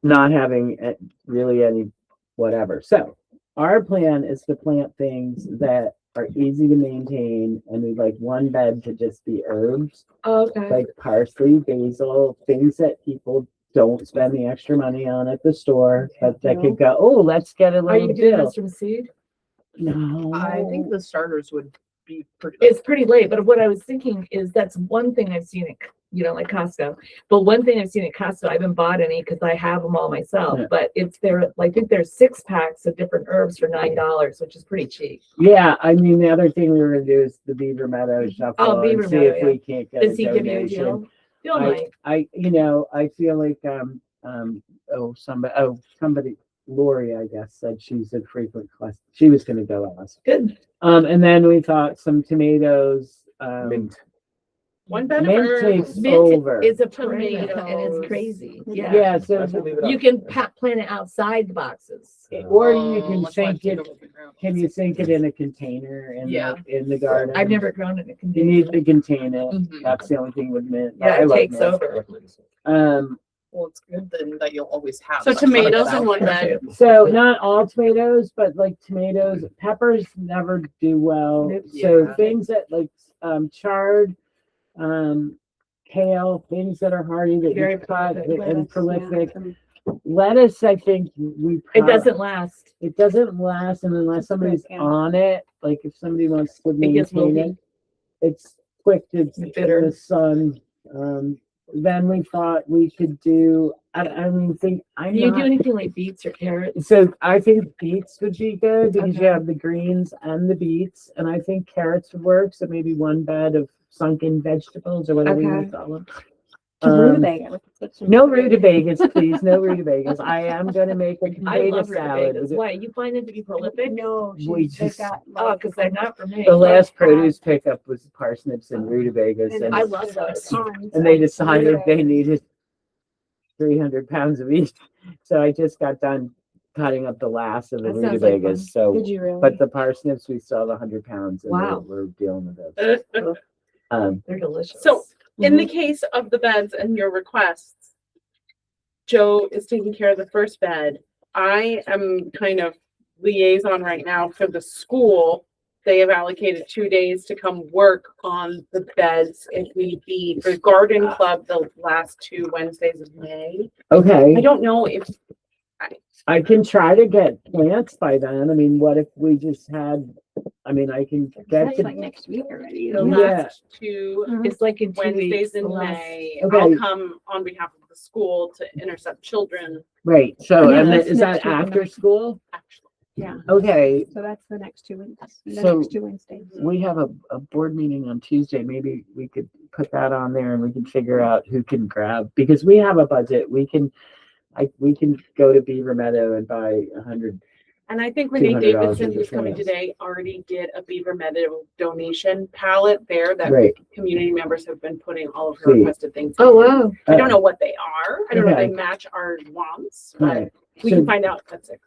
not having really any whatever. So our plan is to plant things that are easy to maintain, and we'd like one bed to just be herbs, Okay. like parsley, basil, things that people don't spend the extra money on at the store, but that could go, oh, let's get a Are little you doing deal. this from seed? No. I think the starters would be pretty. It's pretty late, but what I was thinking is that's one thing I've seen at, like Costco. But one thing I've seen at Costco, I haven't bought any because I have them all myself, Yeah. but it's there, I think there's 6 packs of different herbs for $9, which is pretty cheap. Yeah, I mean, the other thing we were gonna do is the Beaver Meadow shuffle Oh, Beaver and see Meadow, if yeah. we can't get a Does he give you a donation. deal? Bill might. I feel like, somebody, Lori, I guess, said she's a frequent class. She was gonna go ask. Good. And then we thought some tomatoes, Mint. One bed of mint herbs. takes Mint over. is a perennial and Tomatoes. it's crazy. Yeah. Yeah, so, That's what leave it You up. can plant it outside the boxes. or Oh, you can much more sink it, take over the ground. can you sink it in a container Yeah. in the garden? I've never grown in a You container. need to contain it. Mhm. That's the only thing with mint. Yeah, I it love takes mint. over. Well, it's good then that you'll always have. So some tomatoes of that in one there, bed. too. So not all tomatoes, but like tomatoes, peppers never do well. So Yeah. things that like chard, kale, things that are hardy that Very you cut prolific. and prolific. Yeah. Lettuce, I think we It prob- doesn't last. It doesn't last, and unless somebody's yeah. on it, like if somebody wants to It gets maintain moldy. it, it's quick to Bitter. in the sun. Then we thought we could do. I'm Do you not- do anything like beets or carrots? So I think beets would be good because you Okay. have the greens and the beets, and I think carrots would work. So maybe one bed of sunken vegetables or whatever you Okay. would call them. Rutabaga. No rutabagas, please. No rutabagas. I am gonna make a I potato love salad. rutabagas. Why? You find them to be prolific? No, We they've just- got. Oh, because they're not for me. The last produce pickup was parsnips and rutabagas, And and, I love those. and they decided they needed 300 pounds of each. So I just got done cutting up the last of the That sounds like fun. rutabagas. So, Did you really? but the parsnips, we still have 100 pounds, and Wow. we're dealing with those. They're delicious. So, In Mm-hmm. the case of the beds and your requests, Joe is taking care of the first bed. I am kind of liaison right now for the school they have allocated 2 days to come work on the beds if need be for garden club the last 2 Wednesdays of May. Okay. I don't know if I can try to get plants by then. I mean, what if we just had, I mean, I can get That's to, like next week already. the Yeah. last 2 It's like in 2 Wednesdays weeks. in the last- May, Okay. I'll come on behalf of the school to intercept children. right, so, Yeah, and that's is that next week. after school? Actually, Okay, So that's the next 2 weeks, the So- next 2 Wednesdays. we have a board meeting on Tuesday. Maybe we could put that on there and we can figure out who can grab, because we have a budget. We can go to Beaver Meadow and buy 100. and I think Renee $200 Davidson, worth who's of coming plants. today, already did a Beaver Meadow donation palette there that Right. community members have been putting all of her Sweet. requested things. Oh, in. wow. I don't know what they are. I don't know if Okay. they match our wants, but Right. we So can find out at 6.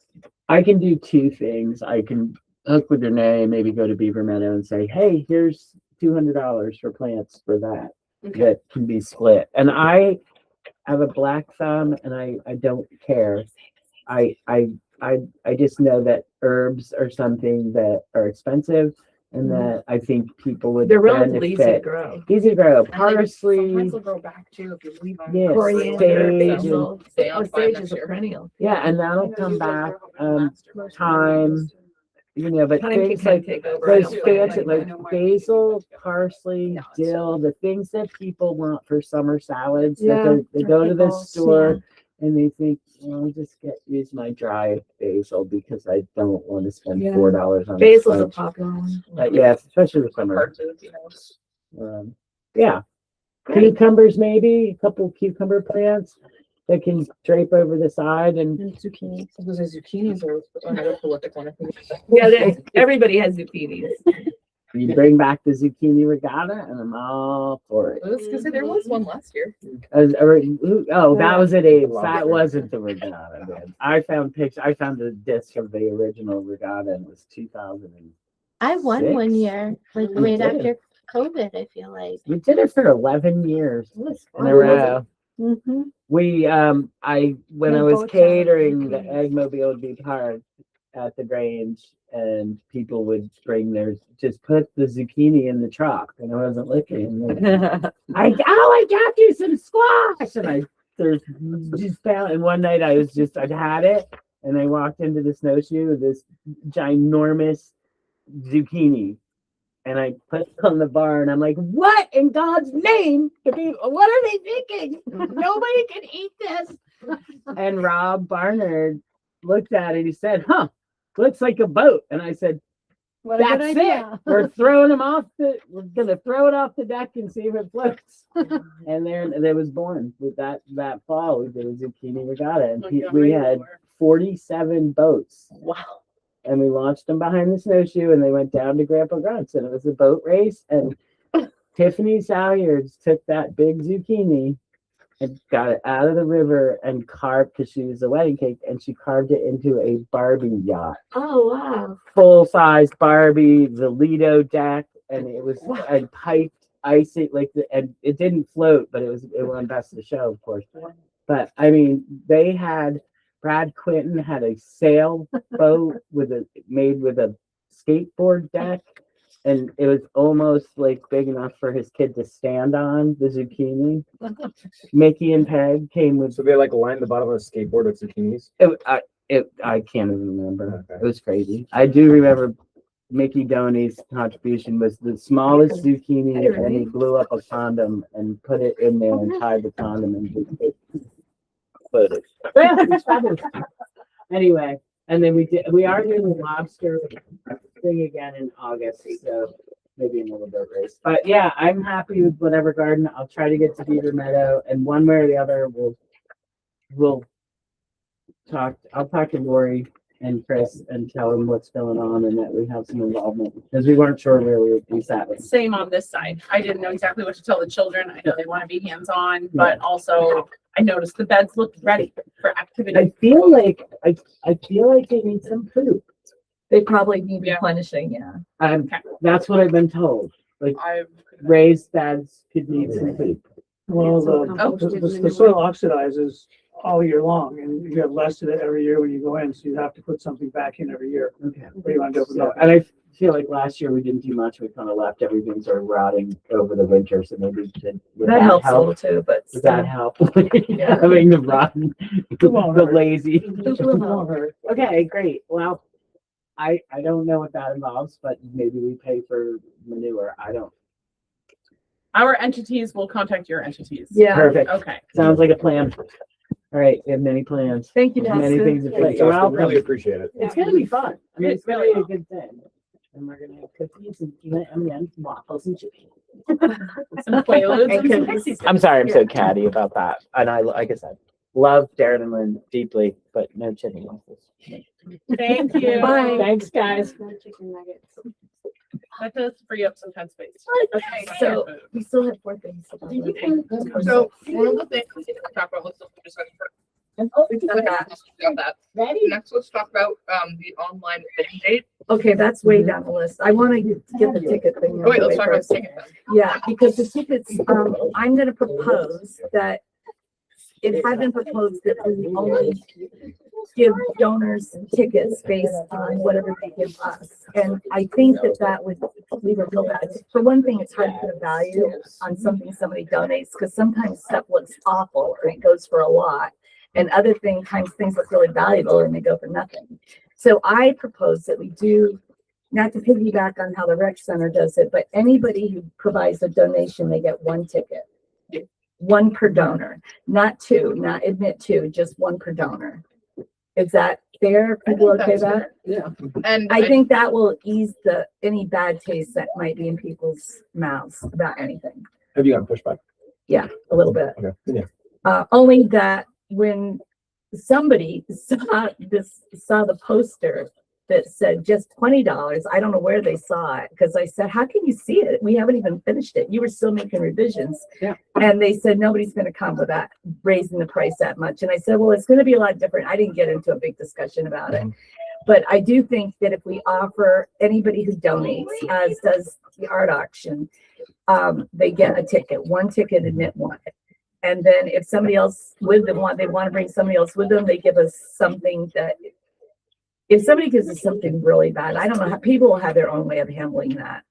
I can do 2 things. I can hook with Renee, maybe go to Beaver Meadow and say, hey, here's $200 for plants for that. Okay. That can be split. And I have a black thumb and I don't care. I just know that herbs are something that are expensive and that I think people would They're relatively easy to benefit. grow. Easy to grow. And they Parsley, Sometimes they'll grow back too if you leave them. yes, Coriander, sage, basil. Stay Oh, on fine sage next is a year. perennial. yeah, and that'll come back. Thyme, but Time can things kind like of take over. those I don't fancy, know. like basil, parsley, No, it's- dill, the things that people want for summer salads. That Yeah, they go to the meatballs, store and they think, well, I'll just use my dry basil because I don't want to spend Yeah. $4 on Basil's a sponge. popular one. Yeah, especially with summer. Parts of, you know. Yeah, cucumbers maybe, a couple cucumber plants that can drape over the side and And zucchini. Those are zucchinis or another political one. Yeah, everybody has zucchinis. you bring back the zucchini regatta and I'm all for it. I was gonna say there was one last year. That was at Abe's. Love That it. wasn't the regatta. Man. I found the disc of the original regatta and it was 2000. I won Six? one year, like You right did? after COVID, I feel like. We did it for 11 years in a fun. row. Mm-hmm. We, when I Yeah, was boats out of catering, the zucchini. egg mobile would be parked at the Grange and people would bring theirs, just put the zucchini in the truck and I wasn't looking. I got you some squash. And I just found, and one night I'd had it and I walked into the snowshoe with this ginormous zucchini and I put it on the bar and I'm like, what in God's name? What are they thinking? Nobody can eat this. And Rob Barnard looked at it. He said, huh, looks like a boat. And I said, What a good that's it. idea. We're going to throw it off the deck and see if it floats. And then it was born with that fall. We did a zucchini regatta and we had 47 boats. Wow. And we launched them behind the snowshoe and they went down to Grandpa Grunt's and it was a boat race. And Tiffany Salyards took that big zucchini and got it out of the river and carved, because she was a wedding cake, and she carved it into a Barbie yacht. Oh, wow. Full size Barbie, the Lido deck, and it was and piped icing and it didn't float, but it won best of show, of course. But I mean, Brad Quinton had a sailboat made with a skateboard deck, and it was almost like big enough for his kid to stand on the zucchini. Mickey and Peg came with. So they lined the bottom of the skateboard with zucchinis. I can't even remember. Okay. It was crazy. I do remember Mickey Doney's contribution was the smallest zucchini, and he blew up a condom and put it in there and tied the condom and just exploded. Yeah, it's fabulous. Anyway, and then we are doing the lobster thing again in August, so maybe a little bit race. But yeah, I'm happy with whatever garden. I'll try to get to Beaver Meadow, and one way or the other, we'll talk. I'll talk to Lori and Chris and tell them what's going on and that we have some involvement, because we weren't sure where we sat with. Same on this side. I didn't know exactly what to tell the children. I know they want to be hands-on, but also I noticed the beds looked ready for activity. I feel like they need some poop. They probably need Yeah. replenishing, yeah. That's what I've been told. Like raised beds could need some poop. Well, Oh. the soil oxidizes all year long, and you have less of it every year when you go in, so you have to put something back in every year. Okay. What do you want to do with So, that? and I feel like last year we didn't do much. We kind of left everything sort of rotting over the winter. So maybe would That helps a help? little too, but Does that still. help? Having the rotten, won't the hurt. lazy. It won't hurt. Okay, great. Well, I don't know what that involves, but maybe we pay for manure. I don't. Our entities will contact your entities. Yeah, Perfect. Okay. Sounds like a plan. All right, we have many plans. thank you, Many Dustin. things to Thank play. you, You're Dustin. Really welcome. appreciate it. It's gonna be fun. I mean, it's gonna be a Really good thing. And we're gonna have cookies and peanut M&Ms, waffles and chicken. Some Quaaludes and some Pixie Sticks. I'm sorry, I'm so catty about that. And I, like I said, love Darren and Lynn deeply, but no chicken waffles. Thank you. Bye. Thanks, guys. Chicken nuggets. That does free up some headspace. Okay, so we still have 4 things. to talk about. So one of the things we can talk about, let's discussion first. Got that. Next, let's talk about the online bidding date. Okay, that's way down the list. I want to get the ticket thing. out Oh, wait, of the let's way talk about first. the ticket then. Yeah, because the tickets, I'm gonna propose that it had been proposed that we only give donors tickets based on whatever they give us. And I think that that would leave a real bad. For one thing, it's hard to put a value on something somebody donates, because sometimes stuff looks awful and it goes for a lot. And other times things look really valuable and they go for nothing. So I propose that we do, not to piggyback on how the rec center does it, but anybody who provides a donation, they get 1 ticket. 1 per donor, not 2, not admit 2, just 1 per donor. Is that fair? People okay with that? Yeah. And I think that will ease any bad taste that might be in people's mouths about anything. Have you gotten pushback? Yeah, a little bit. Okay. Yeah. Only that when somebody saw the poster that said just $20, I don't know where they saw it, because I said, how can you see it? We haven't even finished it. You were still making revisions. Yeah. And they said, nobody's going to come with that, raising the price that much. And I said, well, it's going to be a lot different. I didn't get into a big discussion about it. But I do think that if we offer anybody who donates, as does the art auction, they get a ticket, 1 ticket, admit 1. And then if somebody else with them they want to bring somebody else with them, they give us something that, if somebody gives us something really bad, I don't know how people will have their own way of handling that.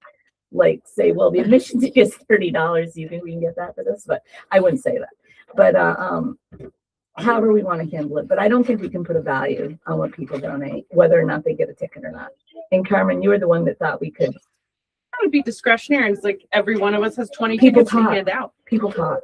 Like say, well, the admission ticket is $30. You think we can get that for this? But I wouldn't say that. But however we want to handle it. But I don't think we can put a value on what people donate, whether or not they get a ticket or not. And Carmen, you were the one that thought we could. That would be discretionary. It's like every one of us has 20 People tickets to talk. hand out. People talk.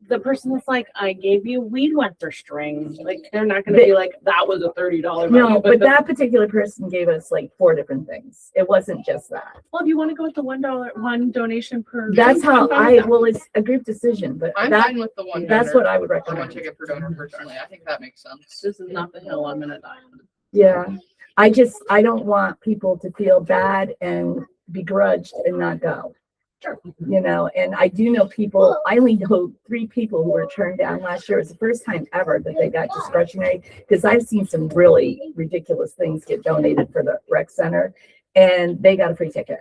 The person that's like, I gave you weed whacker string. Like, they're not going to be like, that was a $30 value. No, but the- that particular person gave us like 4 different things. It wasn't just that. Well, if you want to go with the $1 donation per. That's drink, how I'm fine with that. well, it's a group decision, but I'm that, fine with the 1 that's donor, what I would or 1 recommend. ticket per donor personally. I think that makes sense. This is not the hill I'm gonna die on. Yeah, I don't want people to feel bad and begrudged and not go. Sure. You know, and I do know people, I only know 3 people who were turned down last year. It's the first time ever that they got discretionary, because I've seen some really ridiculous things get donated for the rec center, and they got a free ticket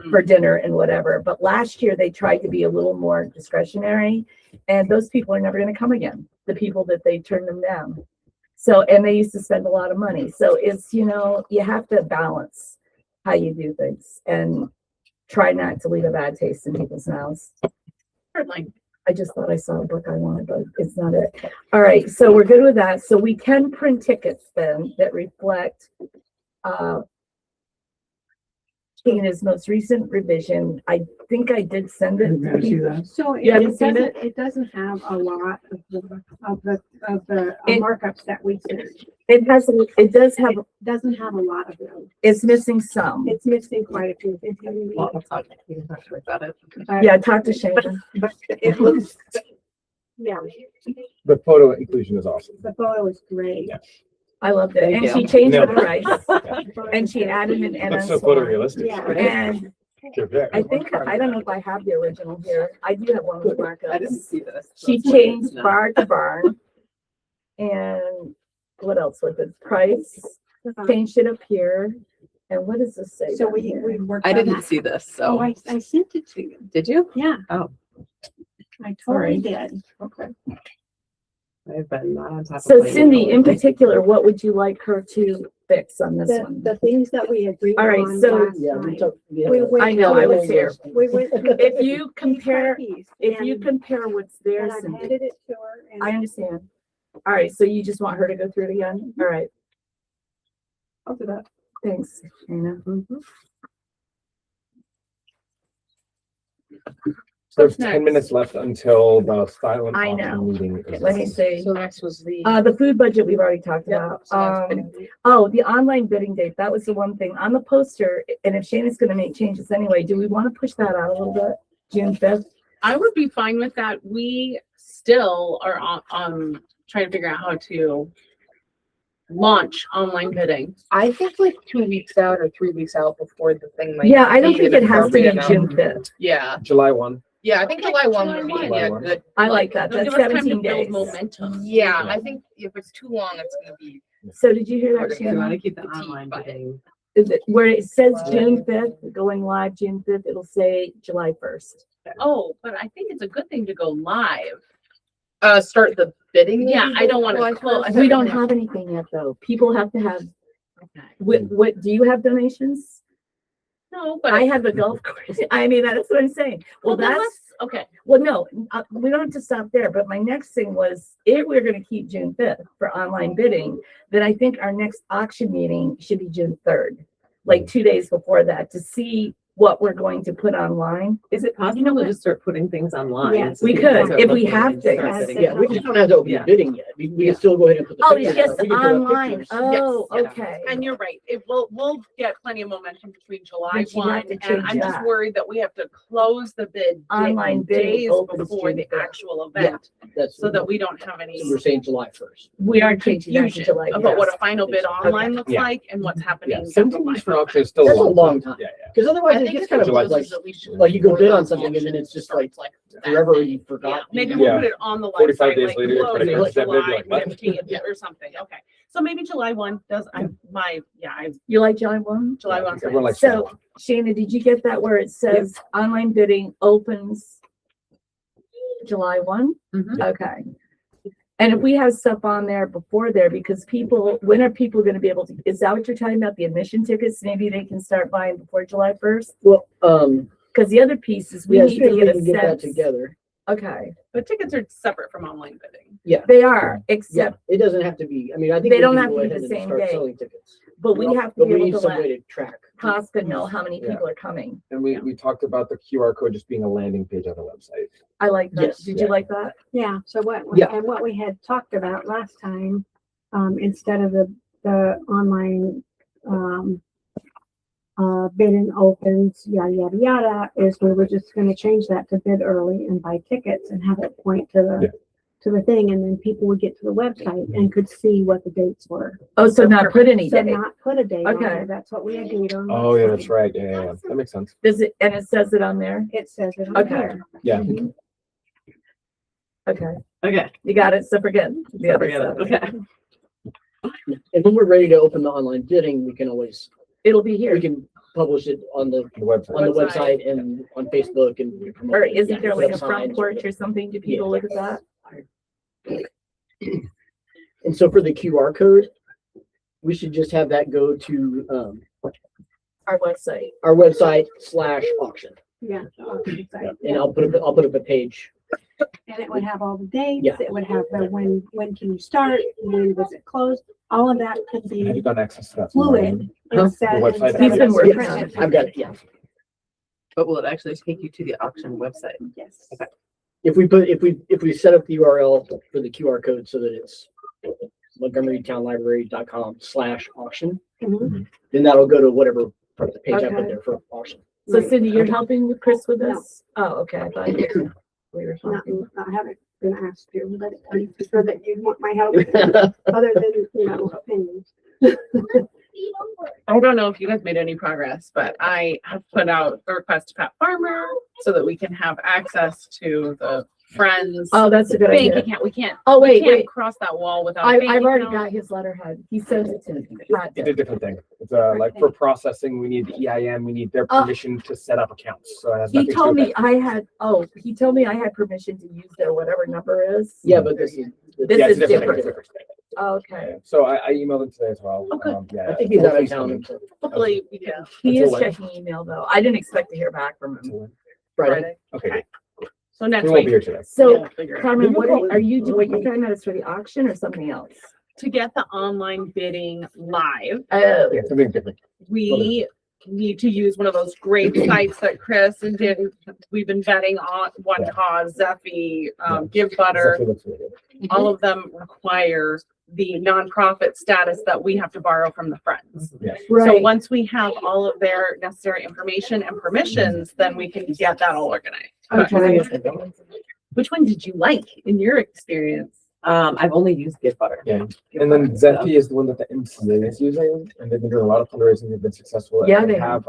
for dinner and whatever. But last year they tried to be a little more discretionary, and those people are never going to come again. The people that they turned them down. So, and they used to spend a lot of money. So it's, you know, you have to balance how you do things and try not to leave a bad taste in people's mouths. Certainly. I just thought I saw a book I wanted, but it's not it. All right, so we're good with that. So we can print tickets then that reflect Tina's most recent revision. I think I did send it. May I see that? So You haven't seen it doesn't have a lot of the It- markups that we sent. It does have, Doesn't have a lot of them. it's missing some. It's missing quite a few. Well, I'll talk to you about it. But- Yeah, talk to Shane. But it looks, yeah, The photo inclusion is awesome. the photo is great. I loved it. Thank And you. she changed the No. price and she added an N. That's so photorealistic. Yeah. And You're very- I think, I don't know if I have the original here. I do have one with markups. see this. She changed bar to barn. And what else with it? Price, changed it up here. And what does this say? So down we here? worked. I on didn't that. see this, Oh, so. I sent it to you. Did you? Yeah. Oh. I Sorry. totally did. Okay. I've been not on top of So my Cindy, email. in particular, what would you like her to fix on this one? The things that we agreed All right, on so- last Yeah, we time. talked. yeah. We went- I know, I was here. We went. If you compare, piece if you and- compare what's there, And I've Cindy, handed it to her and. I understand. All right, so you just want her to go through it again? All right. I'll do that. Thanks, Shana. So there's What's 10 next? minutes left until the silent I auction know. meeting. is- Let me see. So next was the. The food budget we've already talked about. So that's been- Oh, the online bidding date, that was the one thing on the poster. And if Shana's gonna make changes anyway, do we want to push that out a little bit? June 5th? I would be fine with that. We still are on trying to figure out how to launch online bidding. I think like 2 weeks out or 3 weeks out before the thing like. Yeah, I don't be think it has to be inappropriate June enough. 5th. Yeah, July 1. yeah, I think July 1 would be, July yeah, 1. good. I like that. It'll That's give us time to 17 build days. momentum. Yeah, I think if it's too long, it's gonna be. So did you hear that, We wanna Shannon? keep the online bidding. Is it, where it says June 5th, going live June 5th, it'll say July 1st. Oh, but I think it's a good thing to go live. Start the bidding. Yeah, maybe I don't wanna July close- 1st? We don't have anything yet, though. People have to have, Okay. what, do you have donations? No, but. I have the golf course. I mean, that's what I'm saying. Well, then that's, let's- Okay, well, no, we don't have to stop there, but my next thing was, if we're gonna keep June 5th for online bidding, then I think our next auction meeting should be June 3rd, like 2 days before that, to see what we're going to put online. Is it possible to just start putting things online? Yes. We could, if we have to. Yeah, we just don't have to open the Yeah. bidding yet. We can still go ahead and put the. Oh, it's pictures just up. We can put up online. pictures. Oh, Yes, yeah. okay. and you're right. We'll get plenty of momentum between July But you have 1, to and change I'm just that. worried that we have to close the bid Online bidding days opens before June the 5th. actual event, That's, so that we don't have any so we're saying July 1st. We are changing that to confusion July. about what yes. a final bid online looks Yeah. like and what's happening. Yeah, down the 17 line. days for auction is still That's a a long time. Yeah, Because otherwise I it think gets if kind it of July like, closes, at least like you go bid on the something and then auction it's just like starts that forever day. you forgot. Maybe you we'll know. put it on the 45 website, days like, later, you're closing gonna accept it, July like, what? 15th or something. Okay, so maybe July 1 does. You like July 1? July 1. Everyone likes So, July 1. Shana, did you get that where it says online bidding opens July 1? Mhm. Okay. And if we have stuff on there before there, because people, when are people gonna be able to, is that what you're talking about, the admission tickets? Maybe they can start buying before July 1st? Well, Because the other piece is we yeah, need to we get a can get that sense. together. Okay, But tickets are separate from online bidding. they are, Yeah, except, it doesn't have to be, I mean, I think. They we don't can have go to be ahead the and same start day. selling tickets. but we have to But be we able need to some way let to track. Casca know how many Yeah. people are coming. And we talked about the QR code just being a landing page on the website. I like that. Yes. Did you Yeah. like that? Yeah, so what, Yeah. and what we had talked about last time, instead of the online, bidding opens, yada, yada, yada, is we were just gonna change that to bid early and buy tickets and have it point to Yeah. the thing, and then people would get to the website and could see what the dates were. Oh, so not put any So day. not put a date on Okay. there, that's what we agreed on. Oh, last yeah, time. that's right. Yeah. That makes sense. Does it, and it says it on there? It says it on Okay. here. Yeah. Okay, Okay. you got it. So forget the other Forget it. stuff. Okay. And when we're ready to open the online bidding, we can always, It'll be here. we can publish it on the The website. website and on Facebook and. promote Or it. isn't there Yeah, like a signs front or porch or something? Do people look at that? And so for the QR code, we should just have that go to Our website. our website /auction. Yeah. And I'll put up a page. And it would have all the dates, Yeah. it would have the when can you start, when was it closed, all of that could Have you be got access to that? fluid. Huh? instead- The website. instead He's been of working print on it. I've got it, yeah. But will it actually take you to the auction website? Yes. If we set up the URL for the QR code so that it's montgomerytownlibrary.com/auction, Mhm. then that'll go to whatever part of the page I put Okay. there for auction. So Cindy, you're helping with Chris with this? Oh, okay. I thought we were Not, talking. I haven't been asked to, but I'm sure that you want my help, other than, opinions. I don't know if you guys made any progress, but I have put out a request to Pat Farmer so that we can have access to the Friends Oh, that's a good bank idea. account. We can't, Oh, we wait, can't wait. cross that wall without. a I've bank already account. got his letterhead. He sent it to me. Pat He did. did different thing. It's like for processing, we need the EIN, we need their Oh. permission to set up accounts. So it has He nothing to do told with me I had, he told me I had permission to use their whatever number is. Yeah, but this is, This Yeah, is it's different. different. Okay. So I emailed it today as well. Okay. Yeah. I think he's out of hopefully town. soon. Hopefully we can. He Until is when? checking email though. I didn't expect to hear back from him. Until when? Friday. Okay, So we next won't be week. here today. So Figure it out. Carmen, what are you doing? You're talking about us for the auction or something else? To get the online bidding live, Oh, Yeah, something different. we need to use one of those great sites that Chris and we've been vetting on One Yeah. Cause, Zeffy, Give Butter. Exactly what's really All of them require the nonprofit status that we have to borrow from the friends. good. Yeah. So right. once we have all of their necessary information and permissions, then we can get that all organized. Okay. Which one did you like in your experience? I've only used Give Butter. Yeah. And then Zeffy is the one that the MCA is using, and they've been doing a lot of fundraising. They've been successful. Yeah, And they they have,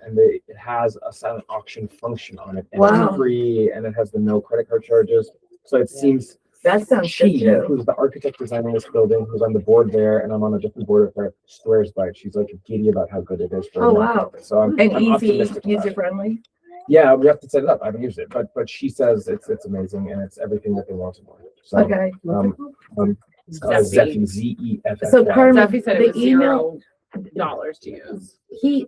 it has a silent auction function on it. And Wow. it's free, and it has the no credit card charges. So it seems That sounds good she, too. who's the architect designing this building, who's on the board there, and I'm on a different board with her, swears by it. She's like giddy about how good it is for a Oh, wow. nonprofit. So I'm And easy, optimistic about user it. friendly. Yeah, we have to set it up. I haven't used it, but she says it's amazing and it's everything that they want more. So Okay. Zeffy, Z-E-F-F-Y. So Carmen, Zeffy said the it was email, $0 to use.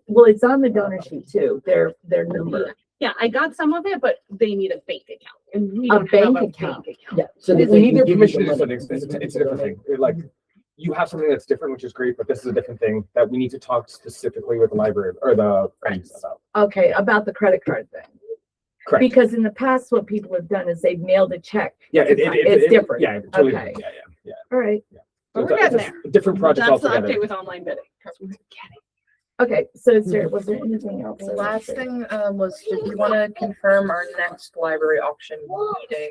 well, it's on the donor sheet too, their number. Yeah, I got some of it, but they need a bank account and we A don't have bank a account. bank account. Yeah. So they We need their can give you permission some to do money. something. It's a different thing. Like, you have something that's different, which is great, but this is a different thing that we need to talk specifically with the library or the friends about. Okay, about the credit card thing. Correct. Because in the past, what people have done is they've mailed a check. Yeah, It's different. Yeah, totally Okay. different. Yeah. All right. But So we're it's getting a different project That's the altogether. update with online bidding. Okay, so was there anything else? The last thing, was, did we want to confirm our next library auction meeting?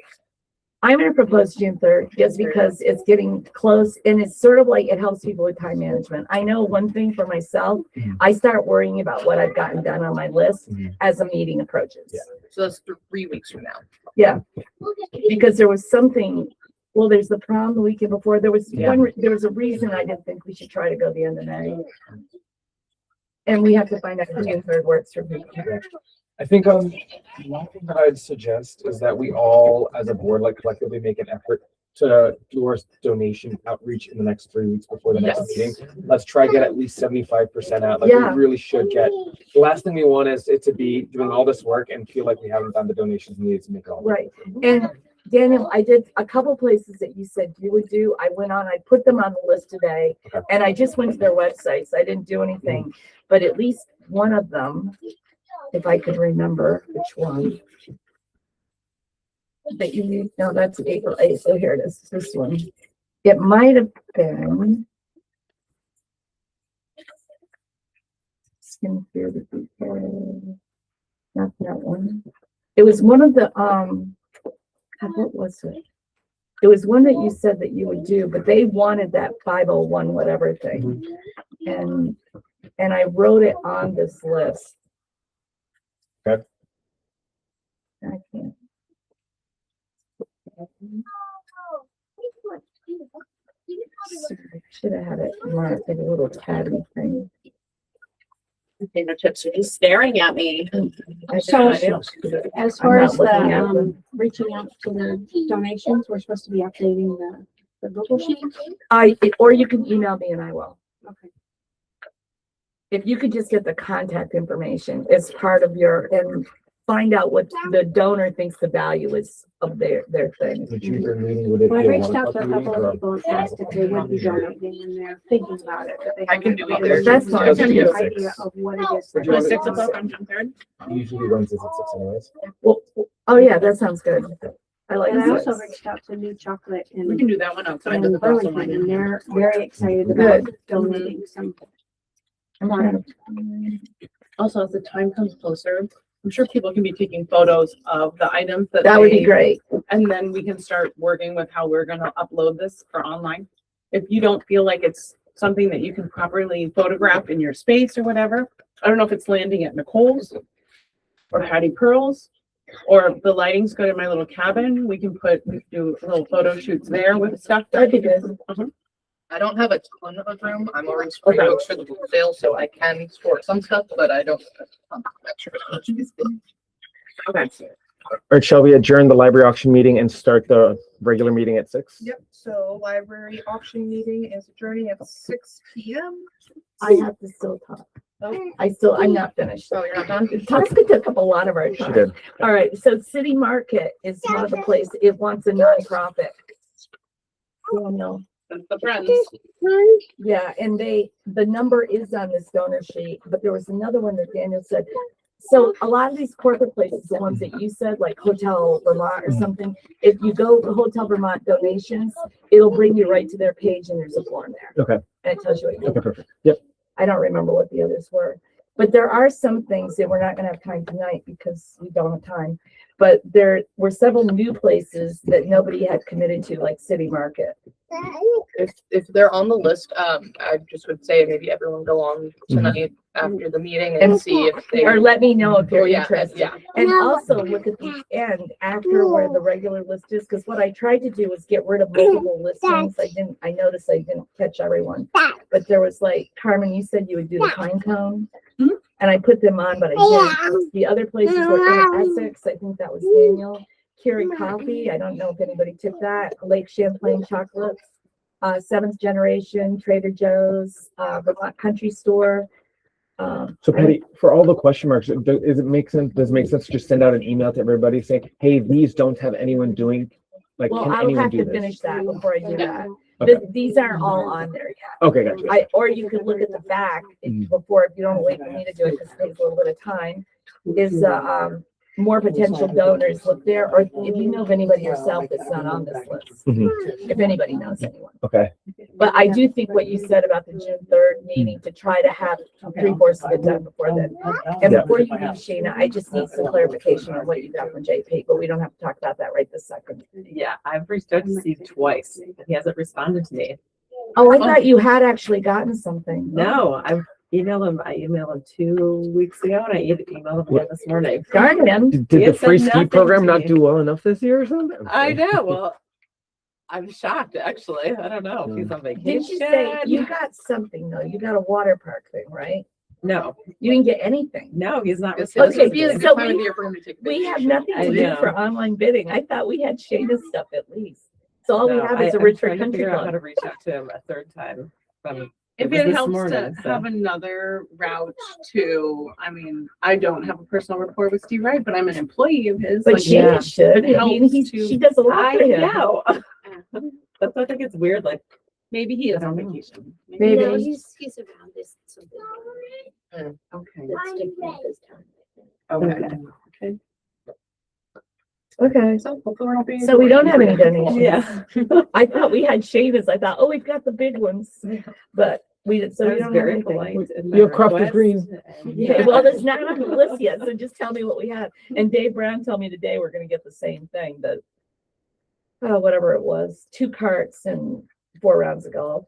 I'm gonna propose June 3rd, just because it's getting close and it's sort of like, it helps people with time management. I know one thing for myself, Mhm. I start worrying about what I've gotten done on my list Mhm. as a meeting approaches. Yeah. So that's 3 weeks from now. Yeah, because there was something, well, there's the prom the weekend before, there was Yeah. there was a reason I didn't think we should try to go the end of May. And we have to find out if June 3rd works for people. I think one thing that I'd suggest is that we all, as a board, like collectively make an effort to do our donation outreach in the next 3 weeks before the next meeting. Let's try to get at least 75% out. Like Yeah. we really should get. The last thing we want is it to be doing all this work and feel like we haven't done the donations needed to make it all. Right, and Daniel, I did a couple places that you said you would do. I went on, I put them on the list today. Okay. And I just went to their websites. I didn't do anything, but at least one of them, if I could remember which one. That you need, no, that's April 8th. So here it is, this one. It might have been. Skin Fear the Decay. Not that one. It was one of the, what was it? It was one that you said that you would do, but they wanted that 501 whatever thing. And I wrote it on this list. Okay. I can't. Should have had it marked in a little tabby thing. Potato chips are just staring at me. I So- tried it. As far I'm as not the, looking at them. reaching out to the donations, we're supposed to be updating the Google sheet. Or you can email me and I will. Okay. If you could just get the contact information as part of your, and find out what the donor thinks the value is of their thing. The Tuesday meeting, would it Well, I be a reached 1 out to a o'clock meeting couple or of people and asked if they would be donating, and they're thinking about it. but they I can do haven't either. really That's given fine. me Let's do an 6. idea of what it is. Would you want to 6 do o'clock 6? on June 3rd? Usually Wednesdays at 6 anyways. Well, oh yeah, that sounds good. I like And I also this. reached out to New Chocolate We and can do that one outside. in That's also Burlington, mine. and they're very excited about donating some. I'm trying to- Also, as the time comes closer, I'm sure people can be taking photos of the items that That would be they- great. And then we can start working with how we're gonna upload this for online. If you don't feel like it's something that you can properly photograph in your space or whatever, I don't know if it's landing at Nicole's or Patty Pearl's, or if the lighting's good in my little cabin, we can do little photo shoots there with stuff. That'd be good. I don't have a ton of room. I'm already storing books for the book sale, so I can store some stuff, but I don't. Okay. Or shall we adjourn the library auction meeting and start the regular meeting at 6? Yep, so library auction meeting is adjourning at 6 p.m. I have to still talk. I'm not finished. Oh, you're not done? Tosca took up a lot of our She time. did. All right, so City Market is one of the places, it wants a nonprofit. Daniel, That's the friends. yeah, and the number is on this donor sheet, but there was another one that Daniel said. So a lot of these corporate places, the ones that you said, like Hotel Vermont or something, if you go to Hotel Vermont donations, it'll bring you right to their page and there's a form there. Okay. And it tells you what you Okay, perfect. Yep. I don't remember what the others were, but there are some things that we're not gonna have time tonight because we don't have time. But there were several new places that nobody had committed to, like City Market. If they're on the list, I just would say maybe everyone go on tonight after the meeting and see if they. Or let me know if you're Oh, yeah, interested. yeah. And also look at the end after where the regular list is, because what I tried to do was get rid of multiple listings. I noticed I didn't catch everyone. But there was like, Carmen, you said you would do the Pine Cone. And I put them on, but I didn't. The other places were in Essex, I think that was Daniel. Curie Coffee, I don't know if anybody took that. Lake Champlain Chocolates, Seventh Generation, Trader Joe's, Vermont Country Store. So Patty, for all the question marks, does it make sense to just send out an email to everybody saying, hey, these don't have anyone doing, like, Well, can I'll anyone have do to this? finish that before I do that. Okay. These aren't all on there yet. Okay, gotcha. Or you could look at the back before, if you don't wait for me to do it, because it takes a little bit of time, is, more potential donors, look there, or if you know of anybody yourself that's not on this list, Mhm. if anybody knows anyone. Okay. But I do think what you said about the June 3rd meeting, to try to have 3/4 of it done before then. And Yeah. before you leave, Shayna, I just need some clarification on what you got from JP, but we don't have to talk about that right this second. Yeah, I've reached out to Steve twice. He hasn't responded to me. Oh, I thought you had actually gotten something. No, I've emailed him. I emailed him 2 weeks ago and I emailed him again this morning. Darn him. Did He the had said free ski nothing program to not me. do well enough this year or something? I know. Well, I'm shocked actually. I don't know if he's on vacation. Didn't you say you got something though? You got a water park thing, right? No, You didn't get anything. no, he's not. This Okay, responding would be a to good me. so time of we- year for him to take We have vacation. nothing I to do know. for online bidding. I thought we had Shayna's stuff at least. So all we No, have is a I'm Richard trying to Country figure out how Club. to reach out to him a third time. If was it this helps morning, to so. have another route to, I mean, I don't have a personal rapport with Steve Wright, but I'm an employee of his. But like, Shayna yeah. should. I mean, Helps to- she does a lot I for him. know. That's why I think it's weird. Like, Maybe he is I on don't know. vacation. Maybe. No, he's around this something. okay, That's different this time. okay. Okay. So hopefully we're not being. So we don't have any donations. Yeah. I thought we had Shayna's. I thought, oh, we've got the big ones, but we, so I we was don't have very anything. polite. in my You have Crofton request, Green. and- Yeah, well, there's not on the list yet, so just tell me what we have. And Dave Brown told me today we're gonna get the same thing, that whatever it was, 2 carts and 4 rounds of golf.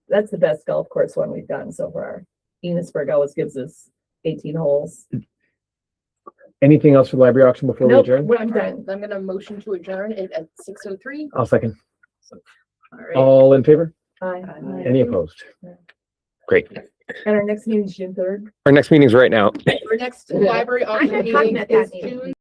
That's the best golf course one we've gotten so far. Enosburg always gives us 18 holes. Anything else for the library auction before we Nope, adjourn? I'm done. I'm gonna motion to adjourn it at 6:03. I'll second. All right. All in favor? Bye. Any opposed? Great. And our next meeting is June 3rd. Our next meeting is right now. Our next library I'm auction not talking meeting at that is meeting. June